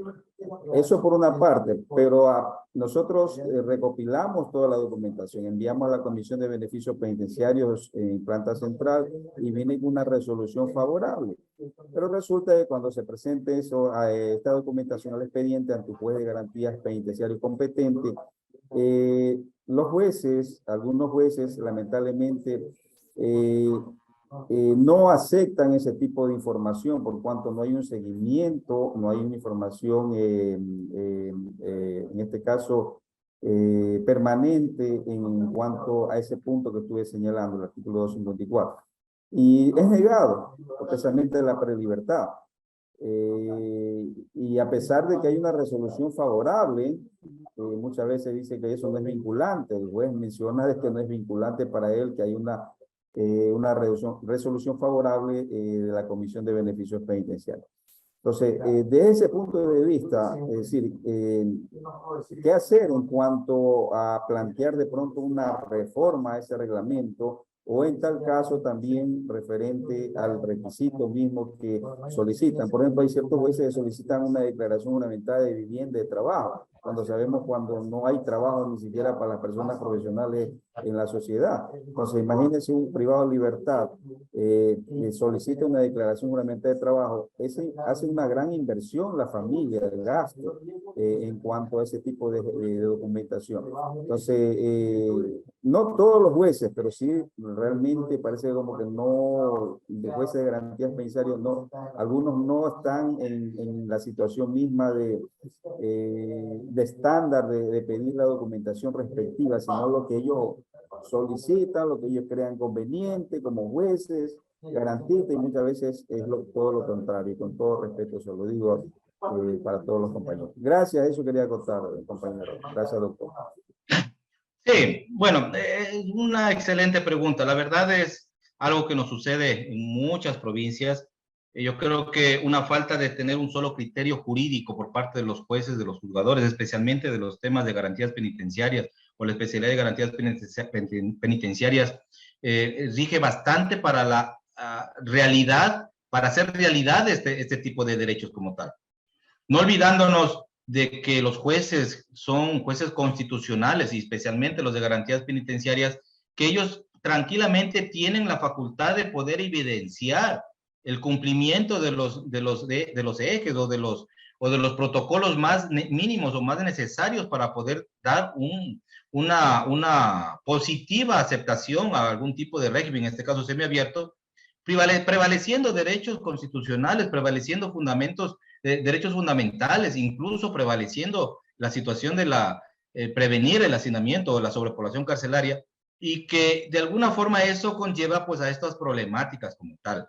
Eso por una parte, pero nosotros recopilamos toda la documentación, enviamos a la Comisión de Beneficios Penitenciarios en planta central y viene una resolución favorable. Pero resulta que cuando se presente esta documentación al expediente ante el juez de garantías penitenciario competente, los jueces, algunos jueces, lamentablemente, no aceptan ese tipo de información por cuanto no hay un seguimiento, no hay una información, en este caso, permanente en cuanto a ese punto que estuve señalando, el artículo 254. Y es negado, especialmente la prelibertad. Y a pesar de que hay una resolución favorable, muchas veces dice que eso no es vinculante. El juez menciona de que no es vinculante para él, que hay una resolución favorable de la Comisión de Beneficios Penitenciarios. Entonces, de ese punto de vista, es decir, ¿qué hacer en cuanto a plantear de pronto una reforma a ese reglamento? O en tal caso también referente al requisito mismo que solicitan. Por ejemplo, hay ciertos jueces que solicitan una declaración juramentada de vivienda y de trabajo, cuando sabemos cuando no hay trabajo ni siquiera para las personas profesionales en la sociedad. Entonces, imagínense un privado de libertad que solicita una declaración juramentada de trabajo, hace una gran inversión la familia, el gasto, en cuanto a ese tipo de documentación. Entonces, no todos los jueces, pero sí realmente parece como que no, de jueces de garantías penitenciarias, no, algunos no están en la situación misma de estándar de pedir la documentación respectiva, sino lo que ellos solicitan, lo que ellos crean conveniente como jueces, garantistas, y muchas veces es todo lo contrario. Con todo respeto se lo digo para todos los compañeros. Gracias, eso quería contar, compañero. Gracias, doctor. Sí, bueno, una excelente pregunta. La verdad es algo que nos sucede en muchas provincias. Yo creo que una falta de tener un solo criterio jurídico por parte de los jueces, de los juzgadores, especialmente de los temas de garantías penitenciarias o la especialidad de garantías penitenciarias, rige bastante para la realidad, para hacer realidad este tipo de derechos como tal. No olvidándonos de que los jueces son jueces constitucionales y especialmente los de garantías penitenciarias, que ellos tranquilamente tienen la facultad de poder evidenciar el cumplimiento de los ejes o de los protocolos más mínimos o más necesarios para poder dar una positiva aceptación a algún tipo de régimen, en este caso semiabierto, prevaleciendo derechos constitucionales, prevaleciendo fundamentos, derechos fundamentales, incluso prevaleciendo la situación de prevenir el hacinamiento o la sobrepoblación carcelaria, y que de alguna forma eso conlleva pues a estas problemáticas como tal.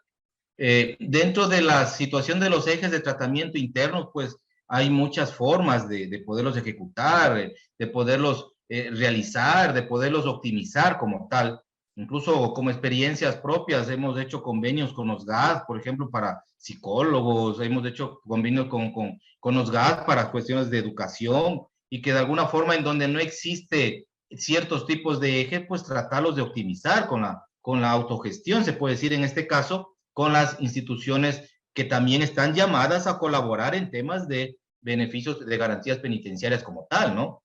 Dentro de la situación de los ejes de tratamiento internos, pues hay muchas formas de poderlos ejecutar, de poderlos realizar, de poderlos optimizar como tal. Incluso como experiencias propias, hemos hecho convenios con los GAD, por ejemplo, para psicólogos, hemos hecho convenios con los GAD para cuestiones de educación, y que de alguna forma en donde no existe ciertos tipos de eje, pues tratarlos de optimizar con la autogestión, se puede decir en este caso, con las instituciones que también están llamadas a colaborar en temas de beneficios de garantías penitenciarias como tal, ¿no?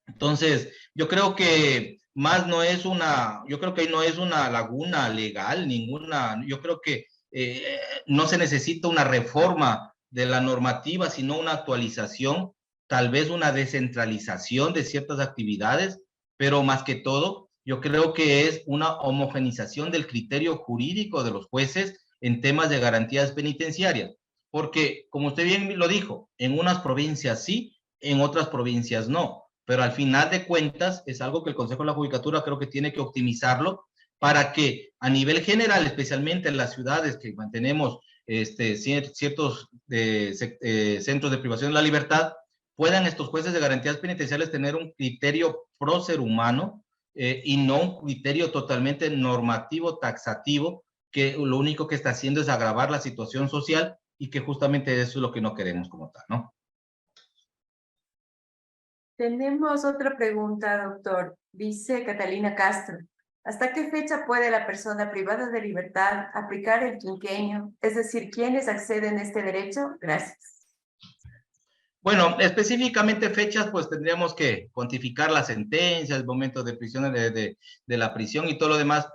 Entonces, yo creo que más no es yo creo que no es una laguna legal, yo creo que no se necesita una reforma de la normativa, sino una actualización, tal vez una descentralización de ciertas actividades, pero más que todo, yo creo que es una homogenización del criterio jurídico de los jueces en temas de garantías penitenciarias, porque, como usted bien lo dijo, en unas provincias sí, en otras provincias no. Pero al final de cuentas es algo que el Consejo de la Judicatura creo que tiene que optimizarlo para que a nivel general, especialmente en las ciudades que mantenemos ciertos centros de privación de la libertad, puedan estos jueces de garantías penitenciales tener un criterio pro ser humano y no un criterio totalmente normativo, taxativo, que lo único que está haciendo es agravar la situación social y que justamente eso es lo que no queremos como tal, ¿no? Tenemos otra pregunta, doctor. Dice Catalina Castro. ¿Hasta qué fecha puede la persona privada de libertad aplicar el quinquenio? Es decir, ¿quiénes acceden a este derecho? Gracias. Bueno, específicamente fechas, pues tendríamos que cuantificar la sentencia, el momento de prisión, de la prisión y todo lo demás.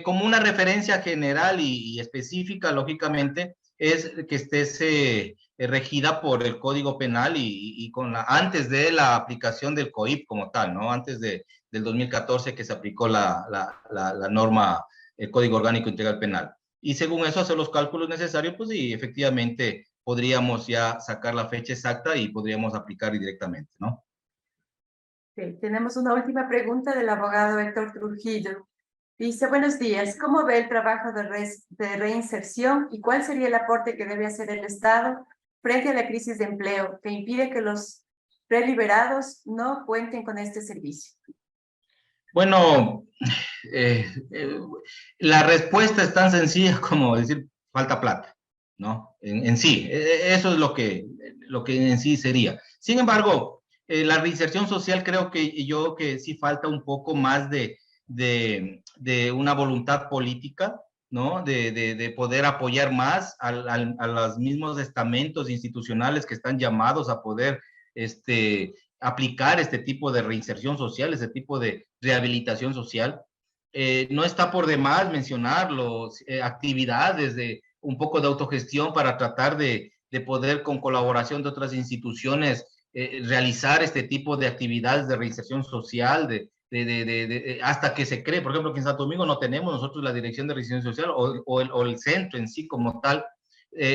Como una referencia general y específica, lógicamente, es que esté regida por el Código Penal y antes de la aplicación del COIP como tal, ¿no? Antes del 2014 que se aplicó la norma, el Código Orgánico Integral Penal. Y según eso, hacer los cálculos necesarios, pues sí, efectivamente podríamos ya sacar la fecha exacta y podríamos aplicar directamente, ¿no? Okay. Tenemos una última pregunta del abogado Héctor Trujillo. Dice, buenos días, ¿cómo ve el trabajo de reinserción y cuál sería el aporte que debe hacer el Estado frente a la crisis de empleo que impide que los preliberados no cuenten con este servicio? Bueno, la respuesta es tan sencilla como decir, falta plata, ¿no? En sí, eso es lo que en sí sería. Sin embargo, la reinserción social creo que sí falta un poco más de una voluntad política, ¿no? De poder apoyar más a los mismos estamentos institucionales que están llamados a poder aplicar este tipo de reinserción social, este tipo de rehabilitación social. No está por demás mencionar actividades de un poco de autogestión para tratar de poder, con colaboración de otras instituciones, realizar este tipo de actividades de reinserción social, hasta que se cree. Por ejemplo, que en Santo Domingo no tenemos nosotros la Dirección de Reinserción Social o el centro en sí como tal.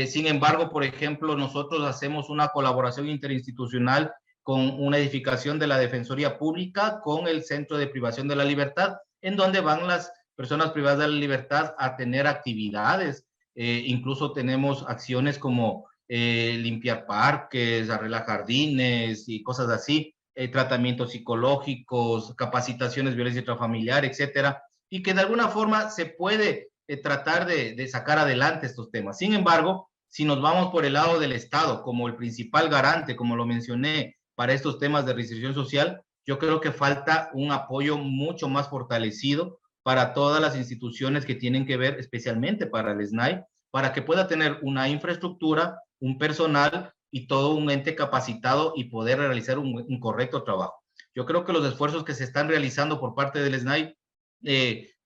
Sin embargo, por ejemplo, nosotros hacemos una colaboración interinstitucional con una edificación de la Defensoría Pública con el Centro de Privación de la Libertad, en donde van las personas privadas de la libertad a tener actividades. Incluso tenemos acciones como limpiar parques, arreglar jardines y cosas así, tratamientos psicológicos, capacitaciones de violencia intrafamiliar, etcétera, y que de alguna forma se puede tratar de sacar adelante estos temas. Sin embargo, si nos vamos por el lado del Estado como el principal garante, como lo mencioné, para estos temas de reinserción social, yo creo que falta un apoyo mucho más fortalecido para todas las instituciones que tienen que ver, especialmente para el SNAI, para que pueda tener una infraestructura, un personal y todo un ente capacitado y poder realizar un correcto trabajo. Yo creo que los esfuerzos que se están realizando por parte del SNAI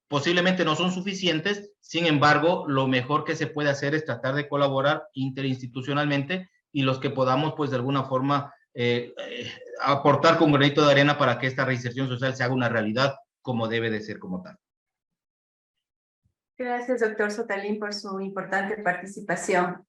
posiblemente no son suficientes, sin embargo, lo mejor que se puede hacer es tratar de colaborar interinstitucionalmente y los que podamos, pues de alguna forma, aportar con granito de arena para que esta reinserción social se haga una realidad como debe de ser como tal. Gracias, doctor Sotalín, por su importante participación.